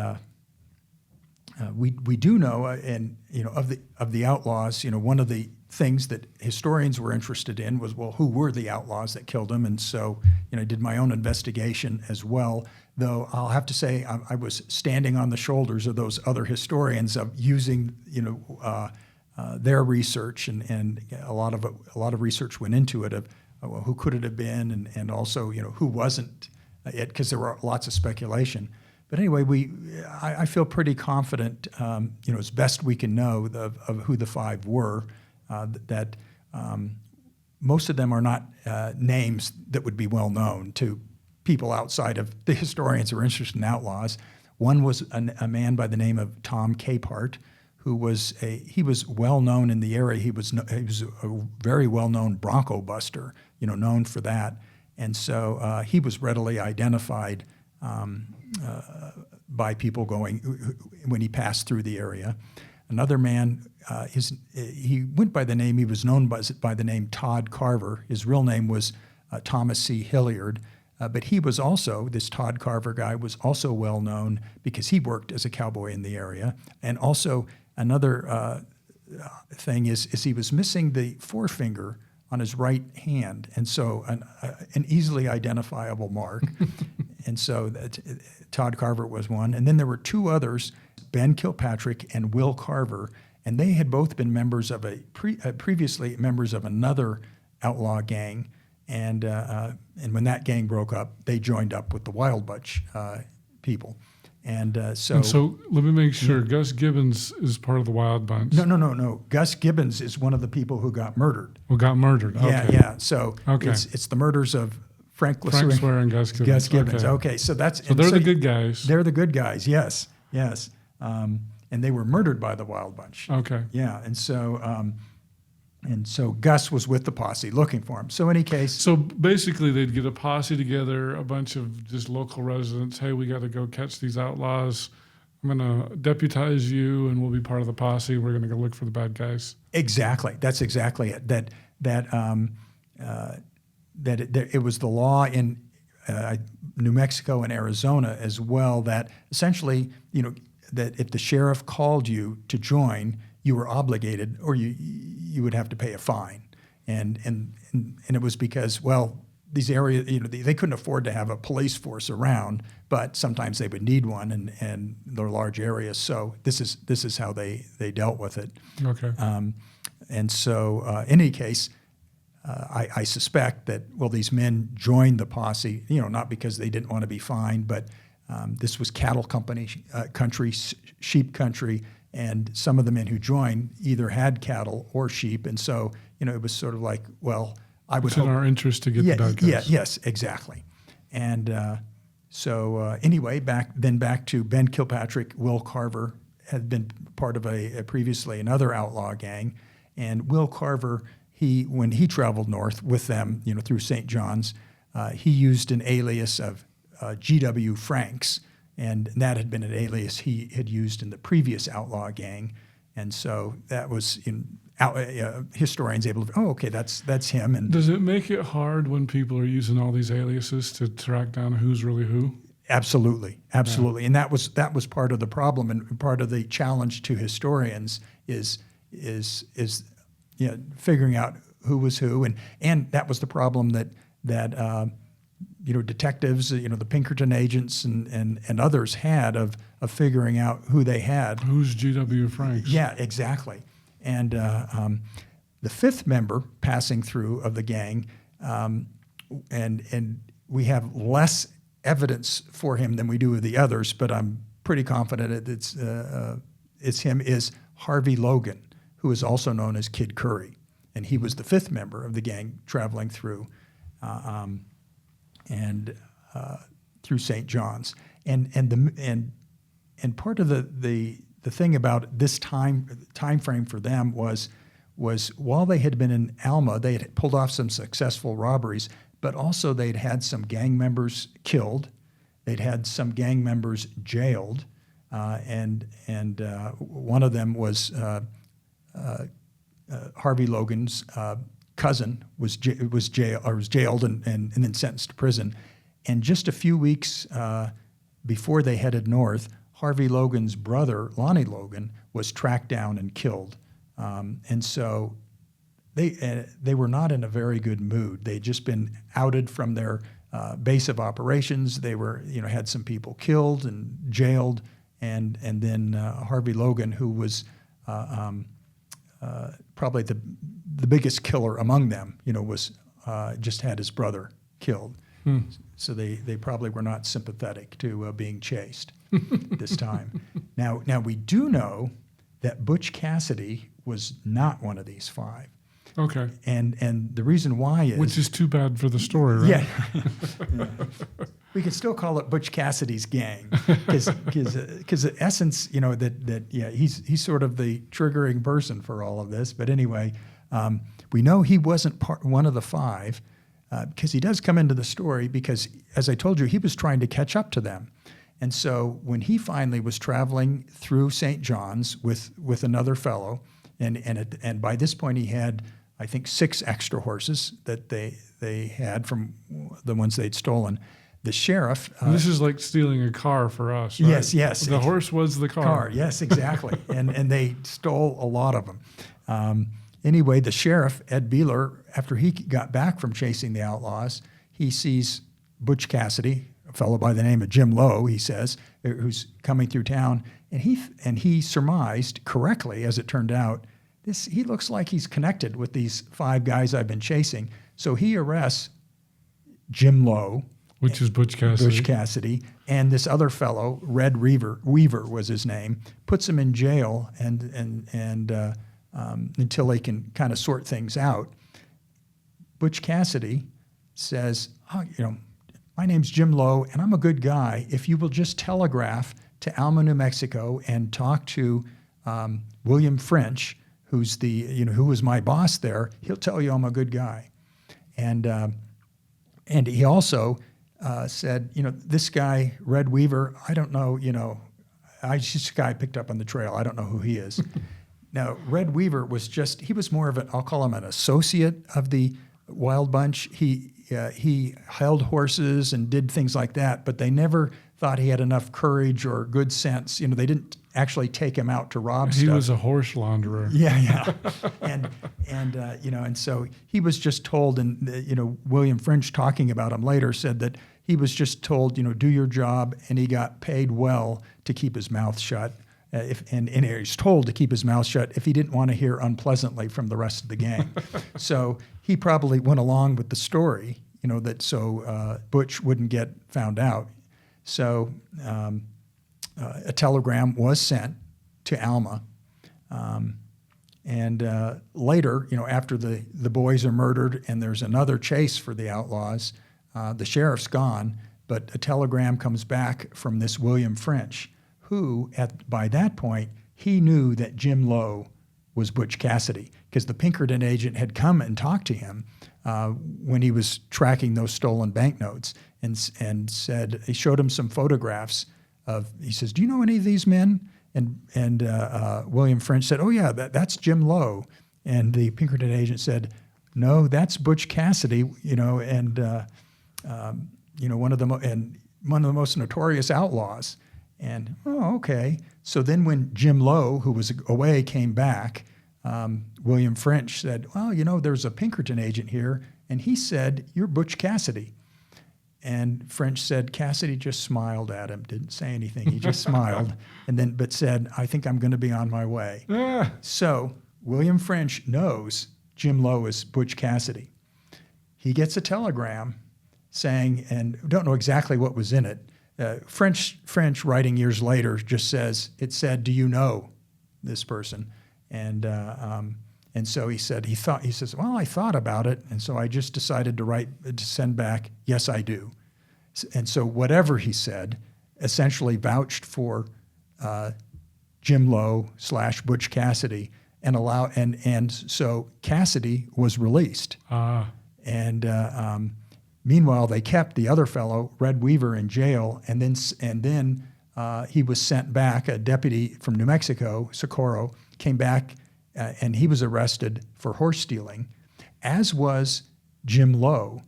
we do know, of the outlaws, one of the things that historians were interested in was, well, who were the outlaws that killed them? And so, I did my own investigation as well. Though I'll have to say, I was standing on the shoulders of those other historians of using, their research, and a lot of research went into it of well, who could it have been, and also who wasn't it, because there were lots of speculation. But anyway, I feel pretty confident, as best we can know of who the five were, that most of them are not names that would be well known to people outside of the historians who are interested in outlaws. One was a man by the name of Tom Capehart, who was well known in the area. He was a very well known bronco buster, known for that, and so he was readily identified by people when he passed through the area. Another man, he went by the name, he was known by the name Todd Carver. His real name was Thomas C. Hilliard, but he was also, this Todd Carver guy was also well known because he worked as a cowboy in the area. And also another thing is he was missing the forefinger on his right hand, and so an easily identifiable mark. And so Todd Carver was one. And then there were two others, Ben Kilpatrick and Will Carver, and they had both been members of previously members of another outlaw gang. And when that gang broke up, they joined up with the Wild Butch people. And so let me make sure, Gus Gibbons is part of the Wild Bunch. No. Gus Gibbons is one of the people who got murdered. Who got murdered? Okay. Yeah. So it's the murders of Frank LeSueur and Gus Gibbons. Okay. So they're the good guys. They're the good guys. Yes. And they were murdered by the Wild Bunch. Okay. Yeah. And so Gus was with the posse looking for him. So in any case... So basically they'd get a posse together, a bunch of just local residents. Hey, we got to go catch these outlaws. I'm going to deputize you, and we'll be part of the posse. We're going to go look for the bad guys. Exactly. That's exactly it. It was the law in New Mexico and Arizona as well that essentially, that if the sheriff called you to join, you were obligated, or you would have to pay a fine, and it was because, well, these areas, they couldn't afford to have a police force around, but sometimes they would need one, and they're large areas. So this is how they dealt with it. Okay. And so in any case, I suspect that, well, these men joined the posse, not because they didn't want to be fined, but this was cattle country, sheep country. And some of the men who joined either had cattle or sheep, and so it was sort of like, well, I would. It's in our interest to get the bad guys. Yes, exactly. And anyway, back to Ben Kilpatrick. Will Carver had been part of previously another outlaw gang, and Will Carver, when he traveled north with them, through St. John's, he used an alias of G.W. Franks. And that had been an alias he had used in the previous outlaw gang, and so that was historians able to, okay, that's him. And does it make it hard when people are using all these aliases to track down who's really who? Absolutely, yeah. And that was part of the problem, and part of the challenge to historians is figuring out who was who, and that was the problem that detectives, the Pinkerton agents and others had of figuring out who they had. Who's G.W. Franks? Yeah, exactly. And the fifth member passing through of the gang, and we have less evidence for him than we do of the others, but I'm pretty confident it's him, is Harvey Logan, who is also known as Kid Curry. And he was the fifth member of the gang traveling through through St. John's, and part of the thing about this time frame for them was while they had been in Alma, they had pulled off some successful robberies, but also they'd had some gang members killed. they'd had some gang members jailed, and one of them was Harvey Logan's cousin was jailed and then sentenced to prison. And just a few weeks before they headed north, Harvey Logan's brother, Lonnie Logan, was tracked down and killed. And so they were not in a very good mood. They'd just been outed from their base of operations. They were, had some people killed and jailed, and then Harvey Logan, who was probably the biggest killer among them, was just had his brother killed. So they probably were not sympathetic to being chased this time. Now we do know that Butch Cassidy was not one of these five. Okay. And the reason why is... Which is too bad for the story, right? Yeah. We can still call it Butch Cassidy's gang, because the essence, he's sort of the triggering person for all of this. But anyway, we know he wasn't one of the five, because he does come into the story because, as I told you, he was trying to catch up to them. And so when he finally was traveling through St. John's with another fellow, and by this point he had, I think, 6 extra horses that they had from the ones they'd stolen. The sheriff... this is like stealing a car for us, right? Yes. The horse was the car. Yes, exactly. and they stole a lot of them. Anyway, the sheriff, Ed Beeler, after he got back from chasing the outlaws, he sees Butch Cassidy, a fellow by the name of Jim Lowe, he says, who's coming through town, and he surmised correctly, as it turned out, he looks like he's connected with these 5 guys I've been chasing. So he arrests Jim Lowe, which is Butch Cassidy, and this other fellow, Red Weaver was his name, puts him in jail and until they can kind of sort things out. Butch Cassidy says, my name's Jim Lowe, and I'm a good guy. If you will just telegraph to Alma, New Mexico, and talk to William French, who's who was my boss there, he'll tell you I'm a good guy. And he also said, this guy, Red Weaver, I don't know, just a guy I picked up on the trail. I don't know who he is. Now, Red Weaver he was more of I'll call him an associate of the Wild Bunch. He held horses and did things like that, but they never thought he had enough courage or good sense. They didn't actually take him out to rob stuff. He was a horse launderer. Yeah. And so he was just told, and William French, talking about him later, said that he was just told, do your job, and he got paid well to keep his mouth shut. And he was told to keep his mouth shut if he didn't want to hear unpleasantly from the rest of the gang. So he probably went along with the story, so Butch wouldn't get found out. So a telegram was sent to Alma. And later, after the boys are murdered and there's another chase for the outlaws, the sheriff's gone, but a telegram comes back from this William French, who, by that point, he knew that Jim Lowe was Butch Cassidy, because the Pinkerton agent had come and talked to him when he was tracking those stolen banknotes, and said, he showed him some photographs he says, do you know any of these men? And William French said, oh yeah, that's Jim Lowe. And the Pinkerton agent said, no, that's Butch Cassidy, and one of the most notorious outlaws. And, oh, okay. So then when Jim Lowe, who was away, came back, William French said, well, there's a Pinkerton agent here, and he said, you're Butch Cassidy. And French said, Cassidy just smiled at him, didn't say anything. He just smiled, but said, I think I'm going to be on my way. So William French knows Jim Lowe is Butch Cassidy. He gets a telegram saying, and don't know exactly what was in it, French writing years later just said, do you know this person? And so he says, well, I thought about it, and so I just decided to send back, yes, I do. And so whatever he said essentially vouched for Jim Lowe / Butch Cassidy, and so Cassidy was released. And Meanwhile, they kept the other fellow, Red Weaver, in jail, and then he was sent back. A deputy from New Mexico, Socorro, came back, and he was arrested for horse stealing, as was Jim Lowe.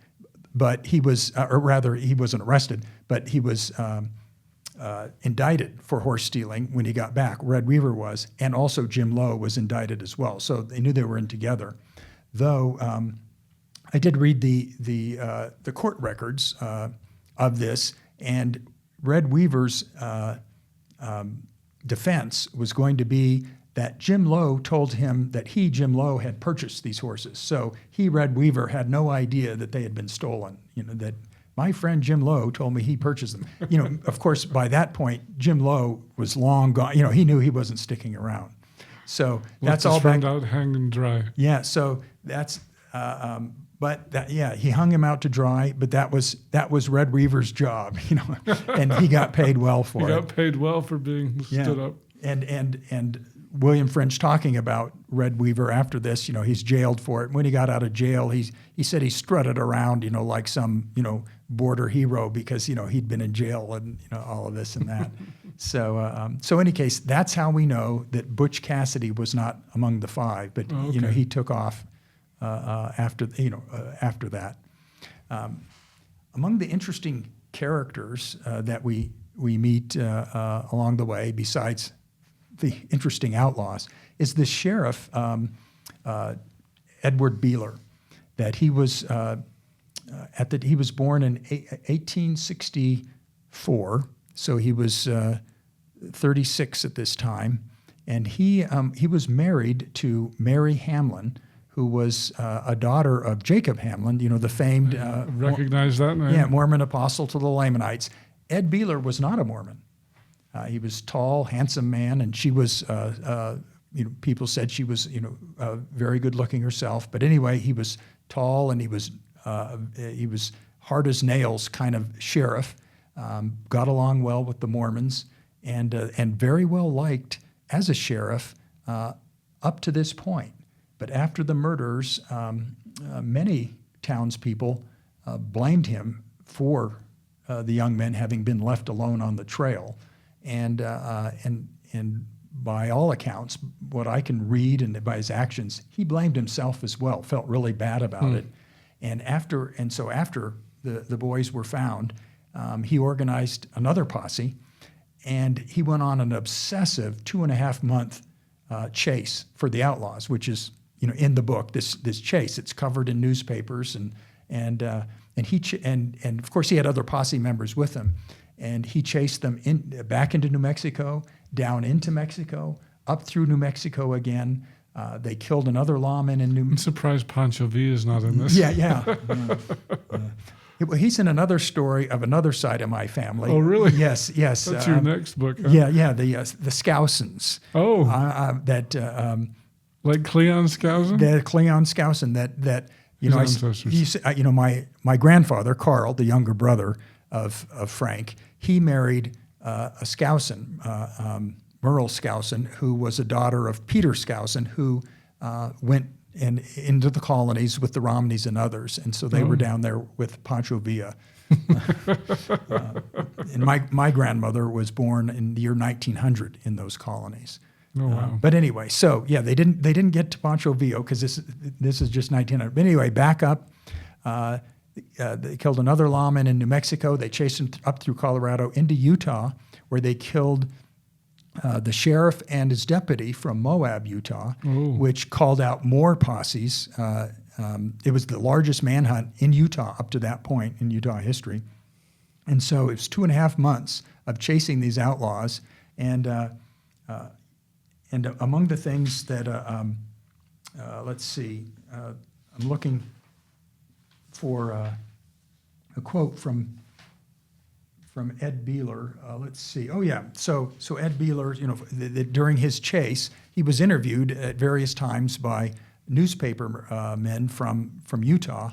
But he was, or rather, he wasn't arrested, but he was indicted for horse stealing when he got back. Red Weaver was, and also Jim Lowe was indicted as well. So they knew they were in together. Though I did read the court records of this, and Red Weaver's defense was going to be that Jim Lowe told him that he, Jim Lowe, had purchased these horses. So he, Red Weaver, had no idea that they had been stolen. That my friend Jim Lowe told me he purchased them. Of course, by that point, Jim Lowe was long gone. He knew he wasn't sticking around. So that's all back out hanging dry. Yeah. So that's. He hung him out to dry. But that was Red Weaver's job. And he got paid well for it. He got paid well for being stood up. And William French talking about Red Weaver after this, he's jailed for it. When he got out of jail, he said he strutted around, like some, border hero because, he'd been in jail and, all of this and that. So in any case, that's how we know that Butch Cassidy was not among the five, but, he took off after that. Among the interesting characters that we meet along the way, besides the interesting outlaws, is the sheriff, Edward Beeler, that he was he was born in 1864, so he was 36 at this time, and he was married to Mary Hamlin, who was a daughter of Jacob Hamlin, the famed recognize that name? Yeah, Mormon apostle to the Lamanites. Ed Beeler was not a Mormon. He was tall, handsome man, and she was, people said she was, very good looking herself. But anyway, he was tall and he was hard as nails kind of sheriff, got along well with the Mormons, and very well liked as a sheriff up to this point. But after the murders, many townspeople blamed him for the young men having been left alone on the trail. And by all accounts, what I can read and by his actions, he blamed himself as well, felt really bad about it. So after the boys were found, he organized another posse, and he went on an obsessive 2.5-month chase for the Outlaws, which is in the book. This chase, it's covered in newspapers, and of course he had other posse members with him. And he chased them back into New Mexico, down into Mexico, up through New Mexico again. They killed another lawman in I'm surprised Pancho Villa is not in this. Yeah. Well, he's in another story of another side of my family. Oh, really? Yes. That's your next book, huh? Yeah. The Scousens. Oh. Like Cleon Skousen? The Cleon Skousen. My grandfather Carl, the younger brother of Frank, he married a Skousen, Merle Skousen, who was a daughter of Peter Skousen, who went into the colonies with the Romneys and others, and so they were down there with Pancho Villa. And my grandmother was born in the year 1900 in those colonies. Oh, wow. But anyway, so yeah, they didn't get to Pancho Villa because this is just 1900. But anyway, back up. They killed another lawman in New Mexico. They chased him up through Colorado into Utah, where they killed the sheriff and his deputy from Moab, Utah, which called out more posses. It was the largest manhunt in Utah up to that point in Utah history. And so it was 2.5 months of chasing these outlaws. And among the things that, let's see, I'm looking for a quote from Ed Beeler. Let's see. Oh yeah. So Ed Beeler, during his chase, he was interviewed at various times by newspaper men from Utah,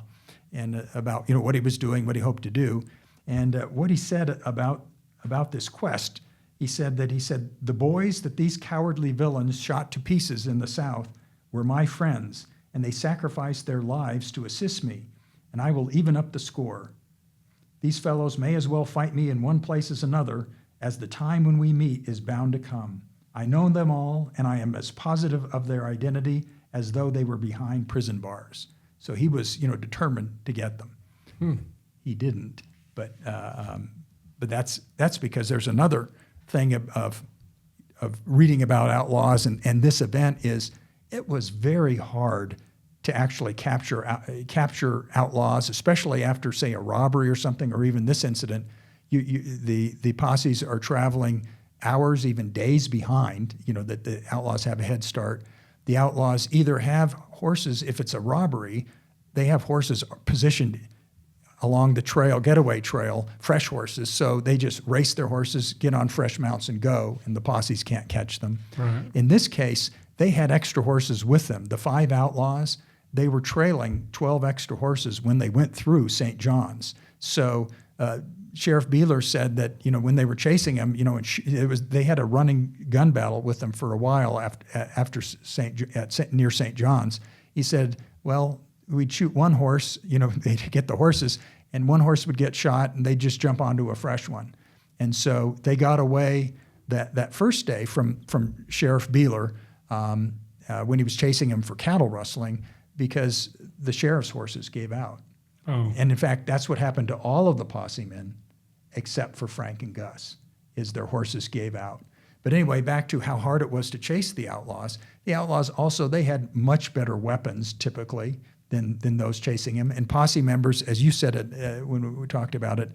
and about what he was doing, what he hoped to do, and what he said about this quest. He said the boys that these cowardly villains shot to pieces in the South were my friends, and they sacrificed their lives to assist me. And I will even up the score. These fellows may as well fight me in one place as another, as the time when we meet is bound to come. I know them all, and I am as positive of their identity as though they were behind prison bars. So he was, determined to get them. He didn't, but that's because there's another thing of reading about outlaws and this event is it was very hard to actually capture outlaws, especially after, say, a robbery or something, or even this incident. The posses are traveling hours, even days behind, that the outlaws have a head start. The outlaws either have horses, if it's a robbery, they have horses positioned along the trail, getaway trail, fresh horses. So they just race their horses, get on fresh mounts and go, and the posses can't catch them. Right. In this case, they had extra horses with them. The 5 outlaws, they were trailing 12 extra horses when they went through St. John's. So Sheriff Beeler said that, when they were chasing him, they had a running gun battle with them for a while after near St. John's. He said, well, we'd shoot one horse, they'd get the horses, and one horse would get shot, and they'd just jump onto a fresh one. And so they got away that first day from Sheriff Beeler when he was chasing him for cattle rustling because the sheriff's horses gave out. Oh. And in fact, that's what happened to all of the posse men except for Frank and Gus, is their horses gave out. But anyway, back to how hard it was to chase the outlaws. The outlaws also, they had much better weapons typically than those chasing him. And posse members, as you said it when we talked about it,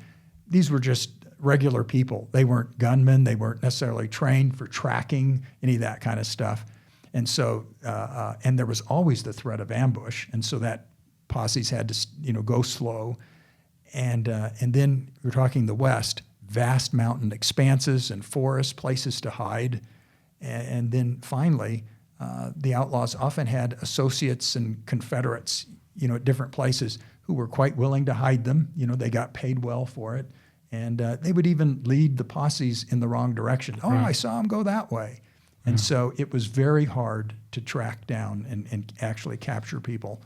these were just regular people. They weren't gunmen. They weren't necessarily trained for tracking, any of that kind of stuff. And so, and there was always the threat of ambush. And so that posses had to, go slow. And then we're talking the West, vast mountain expanses and forests, places to hide. And then finally, the outlaws often had associates and confederates, at different places who were quite willing to hide them. They got paid well for it. And they would even lead the posses in the wrong direction. Oh, Right. I saw them go that way. And so it was very hard to track down and actually capture people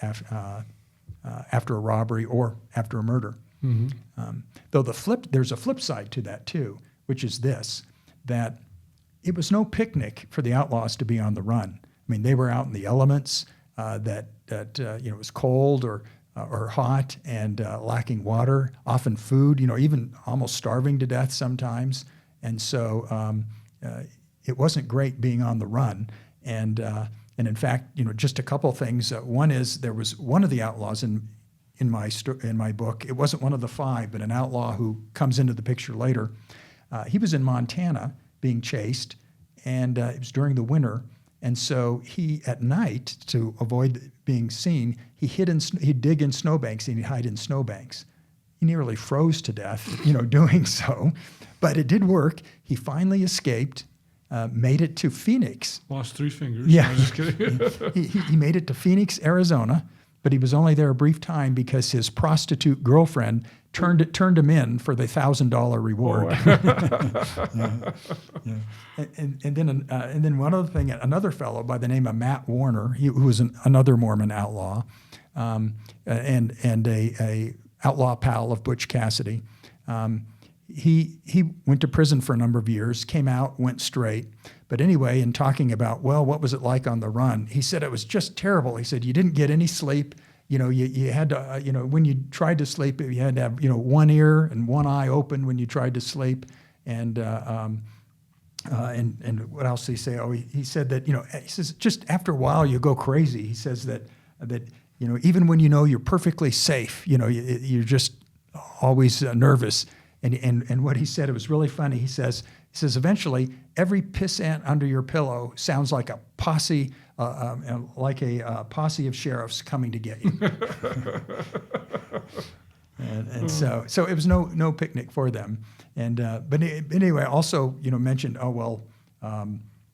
after a robbery or after a murder. Mm-hmm. Though there's a flip side to that too, which is this, that it was no picnic for the outlaws to be on the run. I mean, they were out in the elements, it was cold or hot and lacking water, often food, even almost starving to death sometimes. And so it wasn't great being on the run. And in fact, just a couple things. One is there was one of the outlaws in my book. It wasn't one of the 5, but an outlaw who comes into the picture later. He was in Montana being chased, and it was during the winter. And so he, at night, to avoid being seen, he'd dig in snowbanks and he'd hide in snowbanks. He nearly froze to death, doing so, but it did work. He finally escaped, made it to Phoenix. Lost 3 fingers. Yeah. No, just kidding. He made it to Phoenix, Arizona, but he was only there a brief time because his prostitute girlfriend turned him in for the $1,000 reward. And then one other thing, another fellow by the name of Matt Warner, who was another Mormon outlaw, and a outlaw pal of Butch Cassidy. He went to prison for a number of years, came out, went straight. But anyway, in talking about, what was it like on the run? He said it was just terrible. He said you didn't get any sleep. You had to, when you tried to sleep, you had to have, one ear and one eye open when you tried to sleep. And what else did he say? Oh, he said that, he says just after a while you go crazy. He says that even when you're perfectly safe, you're just always nervous. And what he said, it was really funny. He says eventually every pissant under your pillow sounds like a posse, posse of sheriffs coming to get you. So it was no picnic for them. But anyway, also mentioned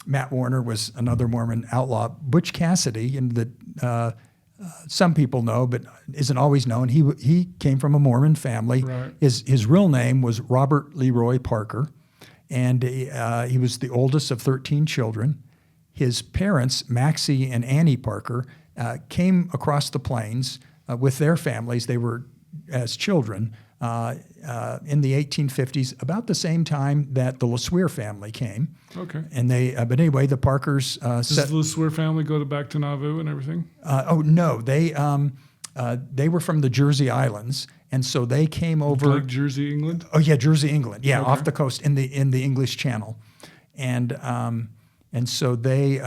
Matt Warner was another Mormon outlaw. Butch Cassidy, and that some people know, but isn't always known. He came from a Mormon family. Right. His real name was Robert Leroy Parker, and he was the oldest of 13 children. His parents, Maxie and Annie Parker, came across the plains with their families. They were, as children, in the 1850s, about the same time that the LeSueur family came. Okay. And but anyway, the Parkers Does the LeSueur family go back to Nauvoo and everything? Oh no, they were from the Jersey Islands, and so they came over. Like Jersey, England? Oh yeah, Jersey, England. Yeah, Okay. off the coast in the English Channel, and so they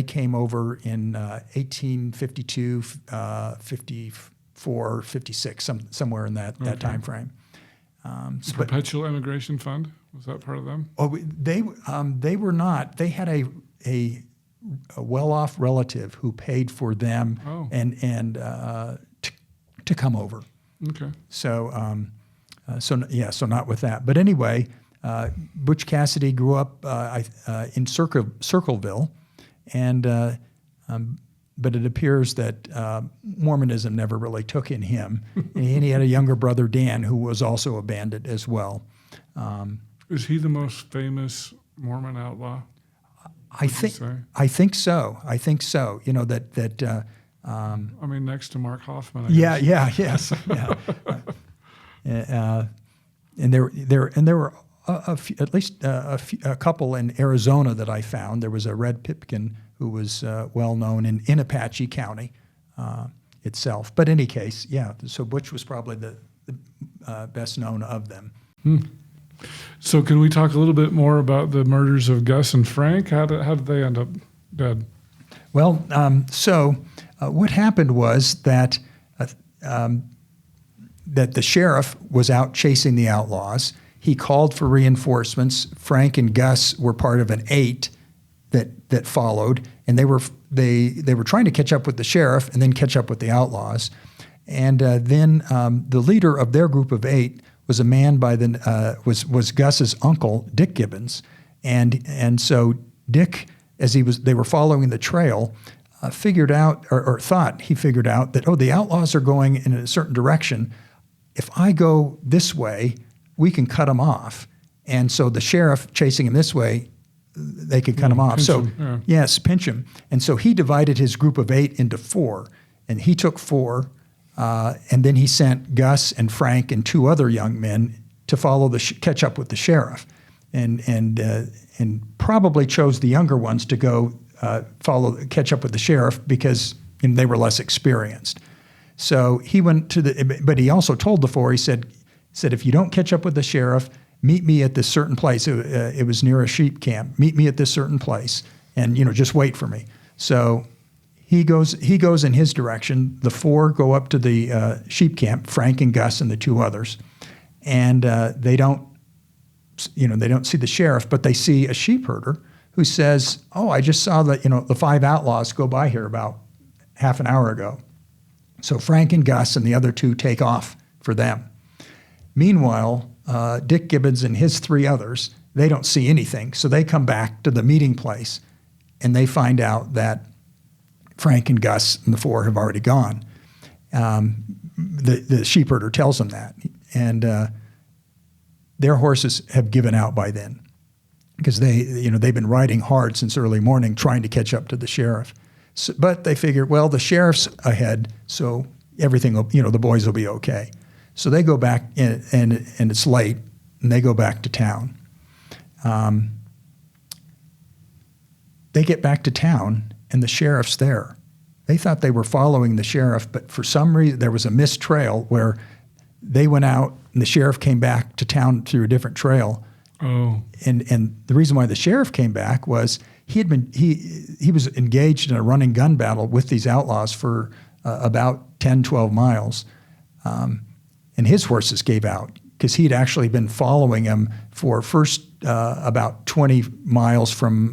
came over in 1852, 54, 56, somewhere in that time frame. The Perpetual Immigration Fund, was that part of them? Oh, they were not. They had a well-off relative who paid for them to come over. Okay. So so not with that. But anyway, Butch Cassidy grew up in Circleville, and but it appears that Mormonism never really took in him. And he had a younger brother, Dan, who was also a bandit as well. Is he the most famous Mormon outlaw? I think so. You know that. I mean, next to Mark Hoffman. Yes. And there were at least a couple in Arizona that I found. There was a red pipkin who was well known in Apache County itself. But in any case, yeah. So Butch was probably the best known of them. So can we talk a little bit more about the murders of Gus and Frank? How did they end up dead? Well, what happened was that that the sheriff was out chasing the outlaws. He called for reinforcements. Frank and Gus were part of an 8 that followed, and they were trying to catch up with the sheriff and then catch up with the outlaws. And then the leader of their group of 8 was a man by was Gus's uncle, Dick Gibbons, and so Dick, as they were following the trail, figured out or thought he figured out that the outlaws are going in a certain direction. If I go this way, we can cut them off. And so the sheriff chasing him this way, they could cut him off. So yes, pinch him. And so he divided his group of 8 into 4, and he took 4. And then he sent Gus and Frank and 2 other young men to follow catch up with the sheriff, and probably chose the younger ones to go catch up with the sheriff because they were less experienced. So he went but he also told the 4. He said if you don't catch up with the sheriff, meet me at this certain place. It was near a sheep camp. Meet me at this certain place, and just wait for me. So he goes in his direction. The 4 go up to the sheep camp, Frank and Gus and the 2 others, and they don't see the sheriff, but they see a sheep herder who says, I just saw the 5 outlaws go by here about half an hour ago. So Frank and Gus and the other 2 take off for them. Meanwhile, Dick Gibbons and his 3 others, they don't see anything, so they come back to the meeting place, and they find out that Frank and Gus and the 4 have already gone. The sheep herder tells them that, and their horses have given out by then because they've been riding hard since early morning trying to catch up to the sheriff. So, but they figure, well, the sheriff's ahead, so everything will, the boys will be okay. So they go back, and it's late, and they go back to town. They get back to town, and the sheriff's there. They thought they were following the sheriff, but for some reason there was a missed trail where they went out, and the sheriff came back to town through a different trail. Oh. And the reason why the sheriff came back was he was engaged in a running gun battle with these outlaws for about 10, 12 miles. And his horses gave out because he'd actually been following him for first about 20 miles from,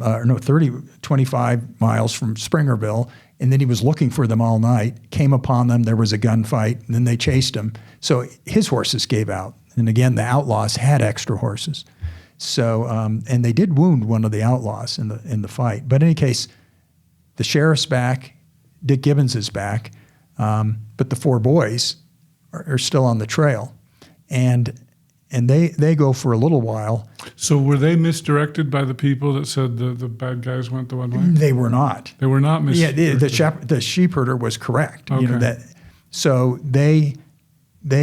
25 miles from Springerville. And then he was looking for them all night, came upon them, there was a gunfight, and then they chased him. So his horses gave out. And again, the outlaws had extra horses. So, and they did wound one of the outlaws in the fight. But in any case, the sheriff's back, Dick Gibbons is back, but the 4 boys are still on the trail. And they go for a little while. So were they misdirected by the people that said the bad guys went the one way? They were not. They were not misdirected. Yeah, the sheep herder was correct. Okay. So they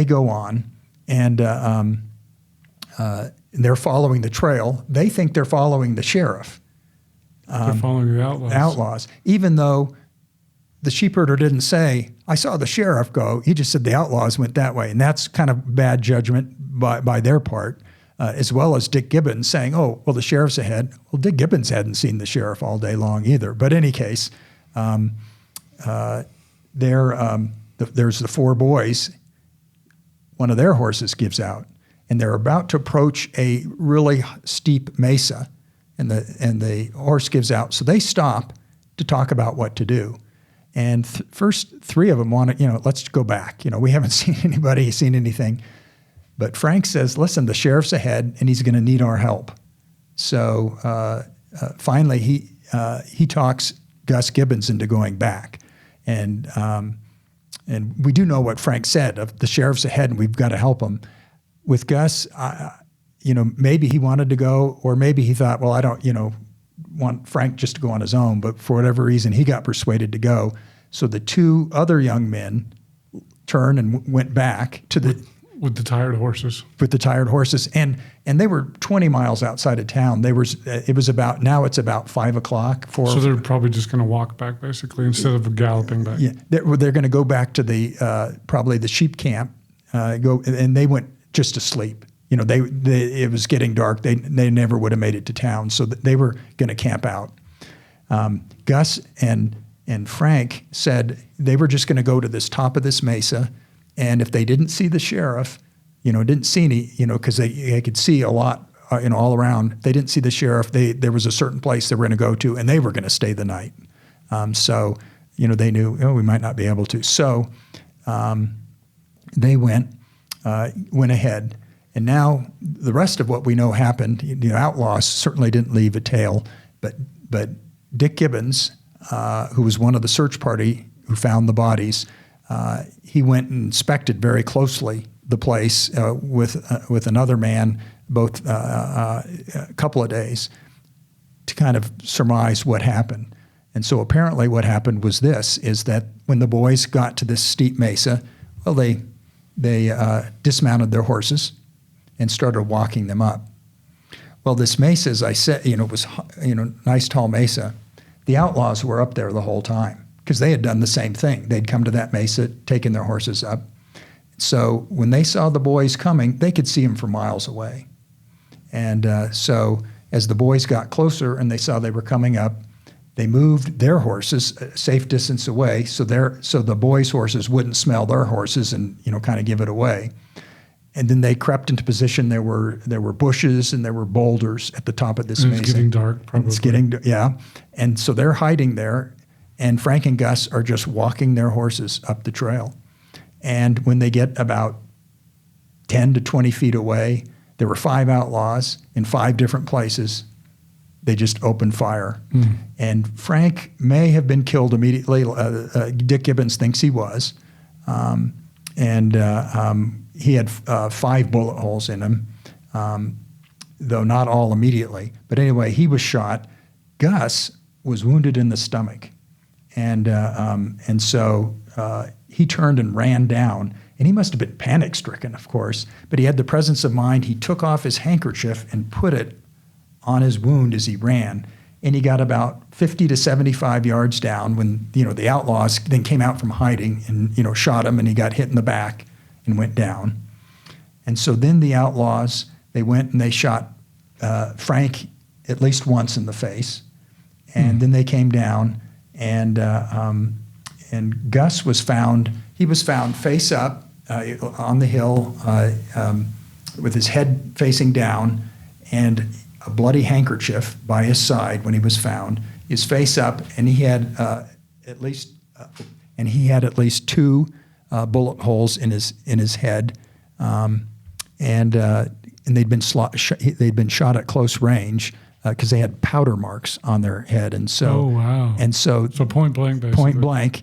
go on, and they're following the trail. They think they're following the sheriff. They're following the outlaws. Outlaws, even though the sheepherder didn't say, I saw the sheriff go. He just said the outlaws went that way. And that's kind of bad judgment by their part, as well as Dick Gibbons saying, oh, well, the sheriff's ahead. Well, Dick Gibbons hadn't seen the sheriff all day long either. But in any case, there's the four boys. One of their horses gives out, and they're about to approach a really steep mesa, and the horse gives out. So they stop to talk about what to do. And first three of them want to, let's go back. We haven't seen anything. But Frank says, listen, the sheriff's ahead, and he's going to need our help. So finally, he talks Gus Gibbons into going back. And we do know what Frank said, of the sheriff's ahead, and we've got to help him. With Gus, maybe he wanted to go, or maybe he thought, well, I don't, want Frank just to go on his own, but for whatever reason, he got persuaded to go. So the two other young men turned and went back to with the tired horses. With the tired horses, and they were 20 miles outside of town. It's about 5 o'clock. So they're probably just going to walk back, basically, instead of galloping back. Yeah, they're going to go back to the probably the sheep camp. And they went just to sleep. It was getting dark. They never would have made it to town, so they were going to camp out. Gus and Frank said they were just going to go to this top of this mesa, and if they didn't see the sheriff, didn't see any, because they could see a lot, all around. They didn't see the sheriff. There was a certain place they were going to go to, and they were going to stay the night. So they knew we might not be able to. So they went ahead. And now the rest of what we know happened. The outlaws certainly didn't leave a tail, but Dick Gibbons, who was one of the search party who found the bodies, he went and inspected very closely the place with another man, both a couple of days, to kind of surmise what happened. And so apparently what happened was is that when the boys got to this steep mesa, well, they dismounted their horses and started walking them up. Well, this mesa, as I said, was nice tall mesa. The outlaws were up there the whole time because they had done the same thing. They'd come to that mesa, taken their horses up. So when they saw the boys coming, they could see them from miles away. And so as the boys got closer and they saw they were coming up, they moved their horses a safe distance away so the boys' horses wouldn't smell their horses and kind of give it away. And then they crept into position. There were bushes and there were boulders at the top of this mesa. It's getting dark, probably. It's getting, yeah. And so they're hiding there, and Frank and Gus are just walking their horses up the trail. And when they get about 10 to 20 feet away, there were 5 outlaws in 5 different places. They just opened fire. And Frank may have been killed immediately. Dick Gibbons thinks he was. He had 5 bullet holes in him, though not all immediately. But anyway, he was shot. Gus was wounded in the stomach. And so he turned and ran down. And he must have been panic-stricken, of course. But he had the presence of mind. He took off his handkerchief and put it on his wound as he ran. And he got about 50 to 75 yards down when, the outlaws then came out from hiding and, shot him, and he got hit in the back and went down. And so then the outlaws, they went and they shot Frank at least once in the face. And then they came down, and Gus was found, he was found face up on the hill with his head facing down and a bloody handkerchief by his side when he was found, his face up, and he had at least 2 bullet holes in his head, and they'd been shot at close range because they had powder marks on their head, and so oh wow, and so point blank, basically. Point blank,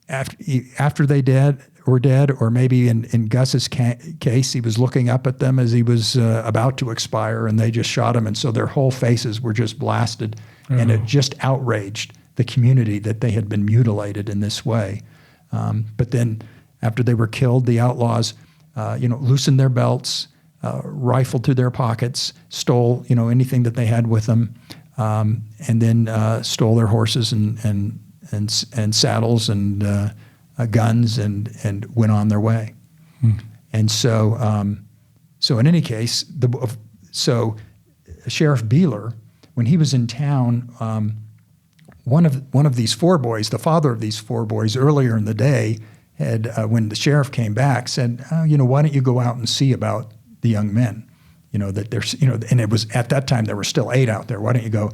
after they were dead, or maybe in Gus's case, he was looking up at them as he was about to expire, and they just shot him, and so their whole faces were just blasted, and it just outraged the community that they had been mutilated in this way. But then after they were killed, the outlaws, loosened their belts, rifled through their pockets, stole, anything that they had with them, and then stole their horses and saddles and guns and went on their way. And so in any case, Sheriff Beeler, when he was in town, one of these four boys, the father of these four boys, earlier in the day, had when the sheriff came back, said, why don't you go out and see about the young men? That there's, and it was at that time there were still 8 out there. Why don't you go?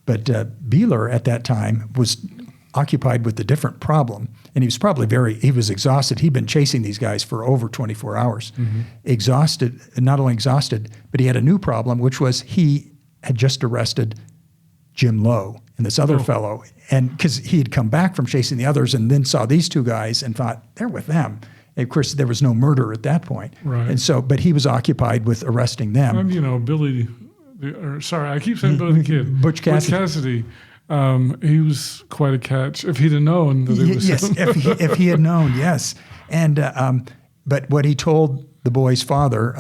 But Beeler at that time was occupied with a different problem, and he was probably he was exhausted. He'd been chasing these guys for over 24 hours, exhausted, and not only exhausted, but he had a new problem, which was he had just arrested Jim Lowe and this other fellow, and because he had come back from chasing the others and then saw these two guys and thought, they're with them. And of course, there was no murder at that point. Right. And so, but he was occupied with arresting them. Billy, I keep saying Billy the Kid. Butch Cassidy. Butch Cassidy, he was quite a catch. If he'd have known that it was him. if he had known, yes. And but what he told the boy's father,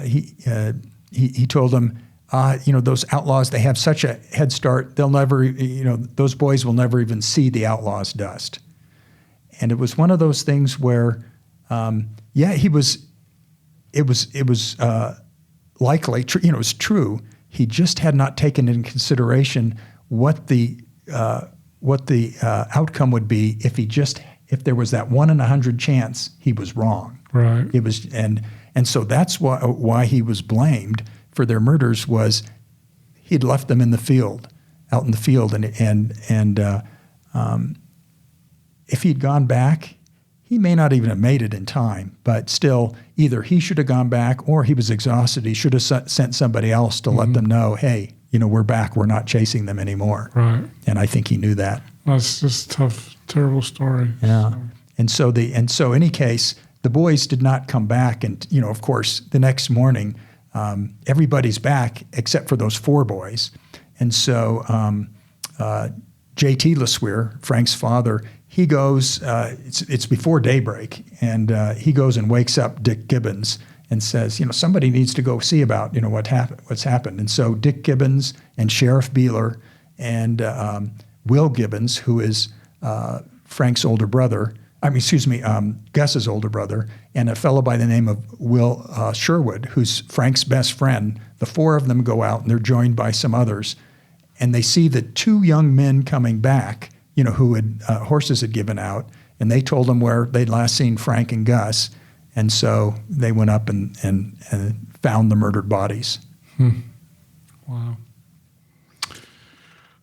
he told him, those outlaws, they have such a head start, they'll never, those boys will never even see the outlaws' dust. And it was one of those things where, it was likely, it was true. He just had not taken into consideration what the outcome would be if there was that 1 in 100 chance he was wrong. Right. It was, and so that's why he was blamed for their murders, was he'd left them out in the field, and if he'd gone back, he may not even have made it in time, but still, either he should have gone back or he was exhausted. He should have sent somebody else to let them know, hey, we're back. We're not chasing them anymore. Right. And I think he knew that. That's just a tough, terrible story. Yeah. So. And so any case, the boys did not come back. And, of course, the next morning, everybody's back except for those 4 boys. And so J.T. LeSueur, Frank's father, he goes, it's before daybreak, and he goes and wakes up Dick Gibbons and says, somebody needs to go see about, what's happened. And so Dick Gibbons and Sheriff Beeler and Will Gibbons, who is Frank's older brother, Gus's older brother, and a fellow by the name of Will Sherwood, who's Frank's best friend. The 4 of them go out, and they're joined by some others, and they see the 2 young men coming back, who had horses had given out, and they told them where they'd last seen Frank and Gus, and so they went up and found the murdered bodies. Wow.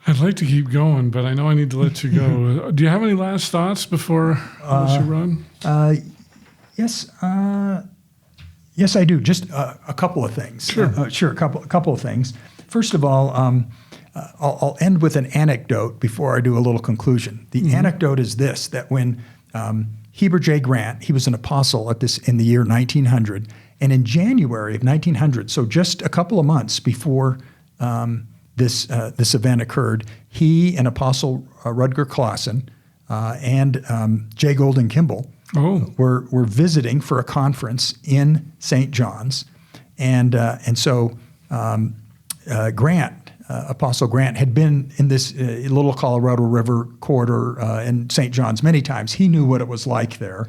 I'd like to keep going, but I know I need to let you go. Do you have any last thoughts before you run? Yes. Yes, I do. Just a couple of things. Sure. A couple of things. First of all, I'll end with an anecdote before I do a little conclusion. The anecdote is this, that when Heber J. Grant, he was an apostle in the year 1900, and in January of 1900, so just a couple of months before this event occurred, he and Apostle Rutger Clausen and J. Golden Kimball were visiting for a conference in St. John's, and so Grant, Apostle Grant, had been in this little Colorado River corridor in St. John's many times. He knew what it was like there.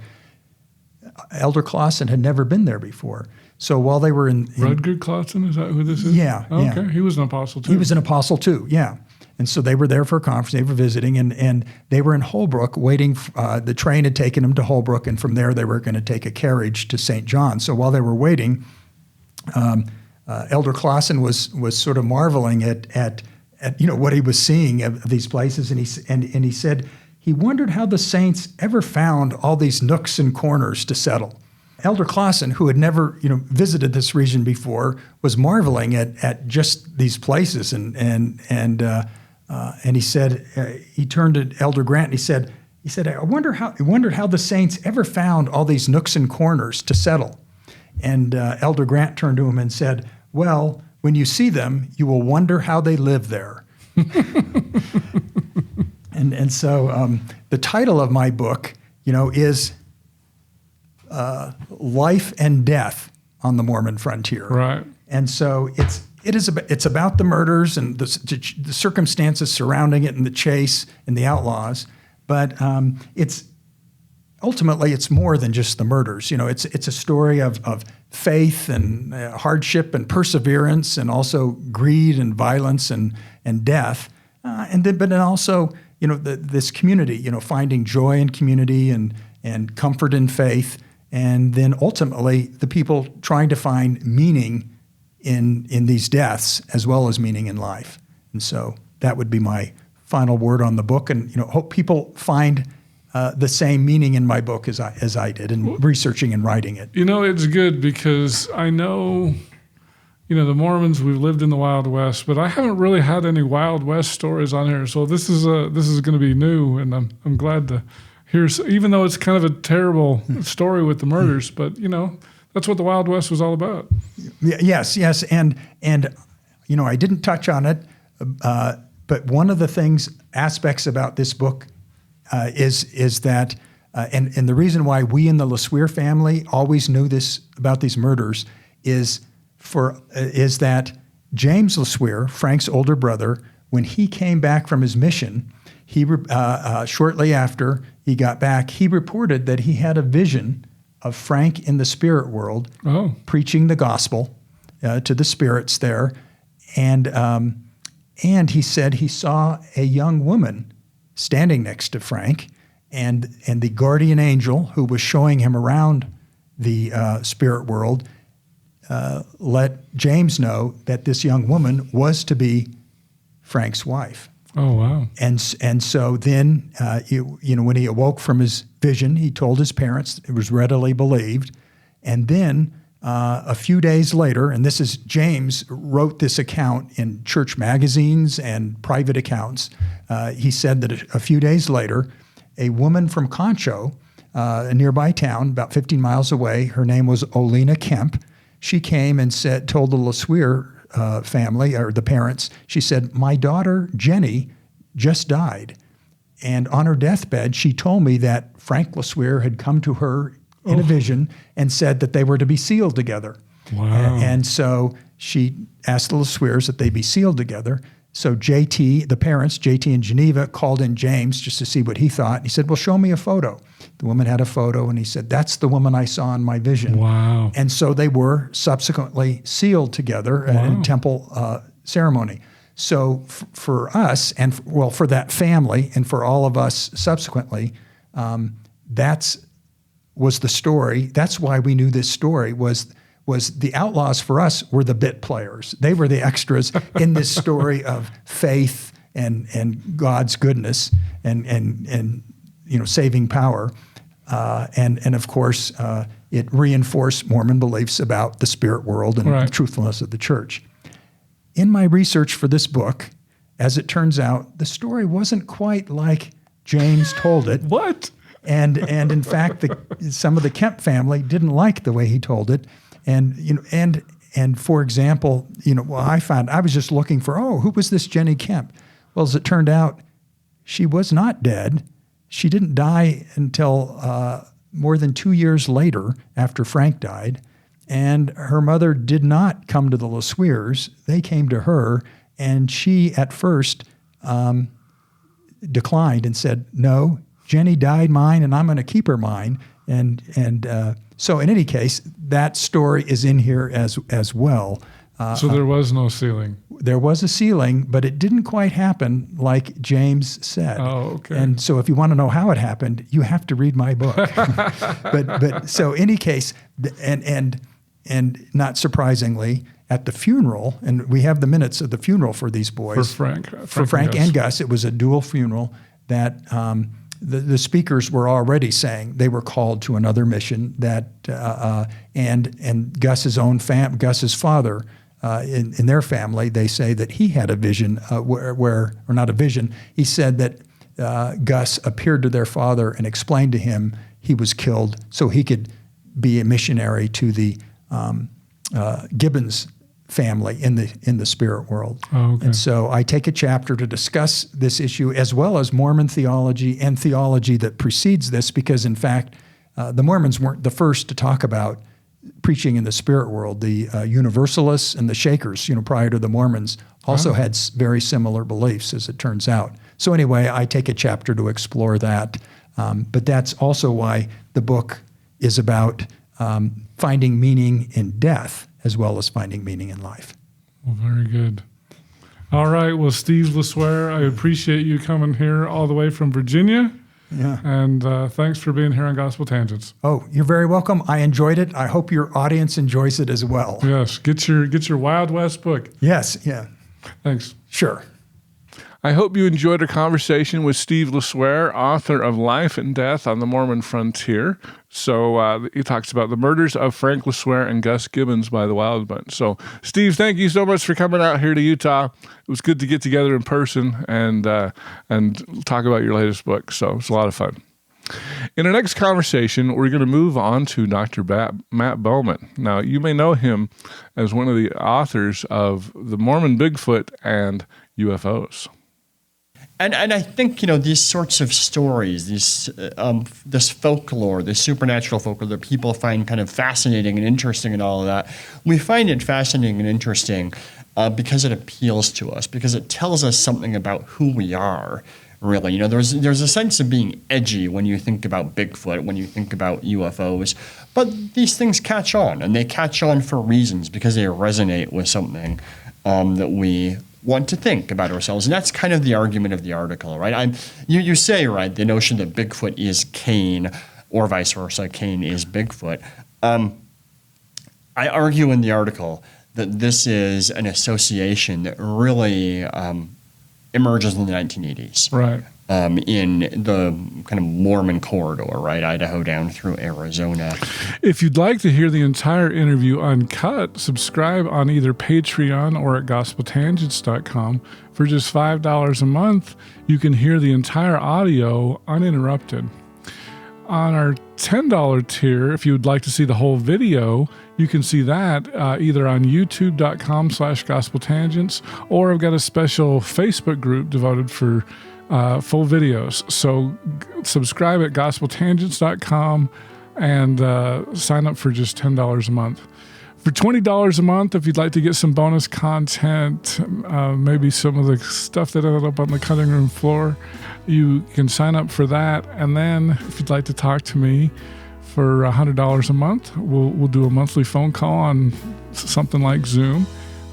Elder Clausen had never been there before. So while they were in Rutger Clausen, is that who this is? Yeah. Okay, yeah. He was an apostle too. He was an apostle too, yeah. And so they were there for a conference. They were visiting, and they were in Holbrook waiting. The train had taken them to Holbrook, and from there they were going to take a carriage to St. John. So while they were waiting, Elder Clausen was sort of marveling at what he was seeing of these places, and he said he wondered how the saints ever found all these nooks and corners to settle. Elder Clausen, who had never visited this region before, was marveling at just these places, and he said he turned to Elder Grant and he said I wondered how the saints ever found all these nooks and corners to settle. And Elder Grant turned to him and said, well, when you see them, you will wonder how they live there. And so the title of my book, is Life and Death on the Mormon Frontier. Right. And so it's about the murders and the circumstances surrounding it and the chase and the outlaws, but ultimately it's more than just the murders. It's a story of faith and hardship and perseverance, and also greed and violence and death, but then also this community, finding joy in community and comfort in faith, and then ultimately the people trying to find meaning in these deaths as well as meaning in life. And so that would be my final word on the book, and hope people find the same meaning in my book as I did in researching and writing it. It's good because I know, the Mormons, we've lived in the Wild West, but I haven't really had any Wild West stories on here. So this is going to be new, and I'm glad to hear, even though it's kind of a terrible story with the murders, but that's what the Wild West was all about. Yes, and I didn't touch on it, but one of the aspects about this book is that, and the reason why we in the LeSueur family always knew this about these murders is that James LeSueur, Frank's older brother, when he came back from his mission, shortly after he got back, he reported that he had a vision of Frank in the spirit world, preaching the gospel to the spirits there, and he said he saw a young woman standing next to Frank, and the guardian angel who was showing him around the spirit world let James know that this young woman was to be Frank's wife. Oh, wow. And so then, when he awoke from his vision, he told his parents. It was readily believed. And then a few days later, and this is James wrote this account in church magazines and private accounts. He said that a few days later, a woman from Concho, a nearby town about 15 miles away, her name was Olena Kemp. She came and told the LeSueur family, or the parents, she said, "My daughter, Jenny, just died. And on her deathbed, she told me that Frank LeSueur had come to her in a vision and said that they were to be sealed together." Wow. And so she asked the LeSueurs that they be sealed together. So JT, the parents, JT in Geneva, called in James just to see what he thought. He said, "Well, show me a photo." The woman had a photo, and he said, "That's the woman I saw in my vision." Wow. And so they were subsequently sealed together in temple ceremony. So for us, and for that family, and for all of us subsequently, was the story. That's why we knew this story was the outlaws for us were the bit players. They were the extras in this story of faith and God's goodness and saving power. And of course, it reinforced Mormon beliefs about the spirit world and the truthfulness of the church. In my research for this book, as it turns out, the story wasn't quite like James told it. What? And in fact, some of the Kemp family didn't like the way he told it. And for example, I was just looking for, who was this Jenny Kemp? Well, as it turned out, she was not dead. She didn't die until more than 2 years later after Frank died. And her mother did not come to the LeSueurs. They came to her, and she at first declined and said, "No, Jenny died mine, and I'm going to keep her mine." And so in any case, that story is in here as well. So there was no sealing. There was a sealing, but it didn't quite happen like James said. Oh, okay. And so if you want to know how it happened, you have to read my book. But so in any case, and not surprisingly, at the funeral, and we have the minutes of the funeral for these boys. For Frank and Gus, it was a dual funeral that the speakers were already saying they were called to another mission that and Gus's own Gus's father in their family, they say that he had a vision or not a vision. He said that Gus appeared to their father and explained to him he was killed so he could be a missionary to the Gibbons family in the spirit world. Oh, okay. And so I take a chapter to discuss this issue as well as Mormon theology and theology that precedes this, because in fact, the Mormons weren't the first to talk about preaching in the spirit world. The Universalists and the Shakers, prior to the Mormons, also had very similar beliefs, as it turns out. So anyway, I take a chapter to explore that. But that's also why the book is about finding meaning in death as well as finding meaning in life. Well, very good. All right. Well, Steve LeSueur, I appreciate you coming here all the way from Virginia. Yeah. And thanks for being here on Gospel Tangents. Oh, you're very welcome. I enjoyed it. I hope your audience enjoys it as well. Yes. Get your Wild West book. Yes. Yeah. Thanks. Sure. I hope you enjoyed our conversation with Steve LeSueur, author of Life and Death on the Mormon Frontier. So he talks about the murders of Frank LeSueur and Gus Gibbons by the Wild Bunch. So, Steve, thank you so much for coming out here to Utah. It was good to get together in person and talk about your latest book. So it was a lot of fun. In our next conversation, we're going to move on to Dr. Matt Bowman. Now, you may know him as one of the authors of The Mormon Bigfoot and UFOs. And I think, these sorts of stories, this folklore, this supernatural folklore that people find kind of fascinating and interesting and all of that, we find it fascinating and interesting because it appeals to us, because it tells us something about who we are, really. There's a sense of being edgy when you think about Bigfoot, when you think about UFOs, but these things catch on, and they catch on for reasons, because they resonate with something that we want to think about ourselves. And that's kind of the argument of the article, right? You say, right, the notion that Bigfoot is Cain, or vice versa, Cain is Bigfoot. I argue in the article that this is an association that really emerges in the 1980s. Right. In the kind of Mormon corridor, right? Idaho down through Arizona. If you'd like to hear the entire interview uncut, subscribe on either Patreon or at gospeltangents.com. For just $5 a month, you can hear the entire audio uninterrupted. On our $10 tier, if you would like to see the whole video, you can see that either on youtube.com/gospeltangents, or I've got a special Facebook group devoted for full videos. So subscribe at gospeltangents.com and sign up for just $10 a month. For $20 a month, if you'd like to get some bonus content, maybe some of the stuff that ended up on the cutting room floor, you can sign up for that. And then if you'd like to talk to me for $100 a month, we'll do a monthly phone call on something like Zoom,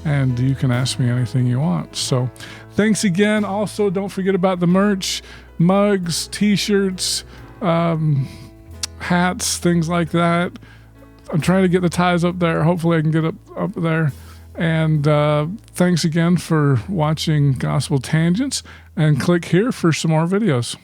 and you can ask me anything you want. So thanks again. Also, don't forget about the merch, mugs, t-shirts, hats, things like that. I'm trying to get the ties up there. Hopefully I can get up there. And thanks again for watching Gospel Tangents, and click here for some more videos.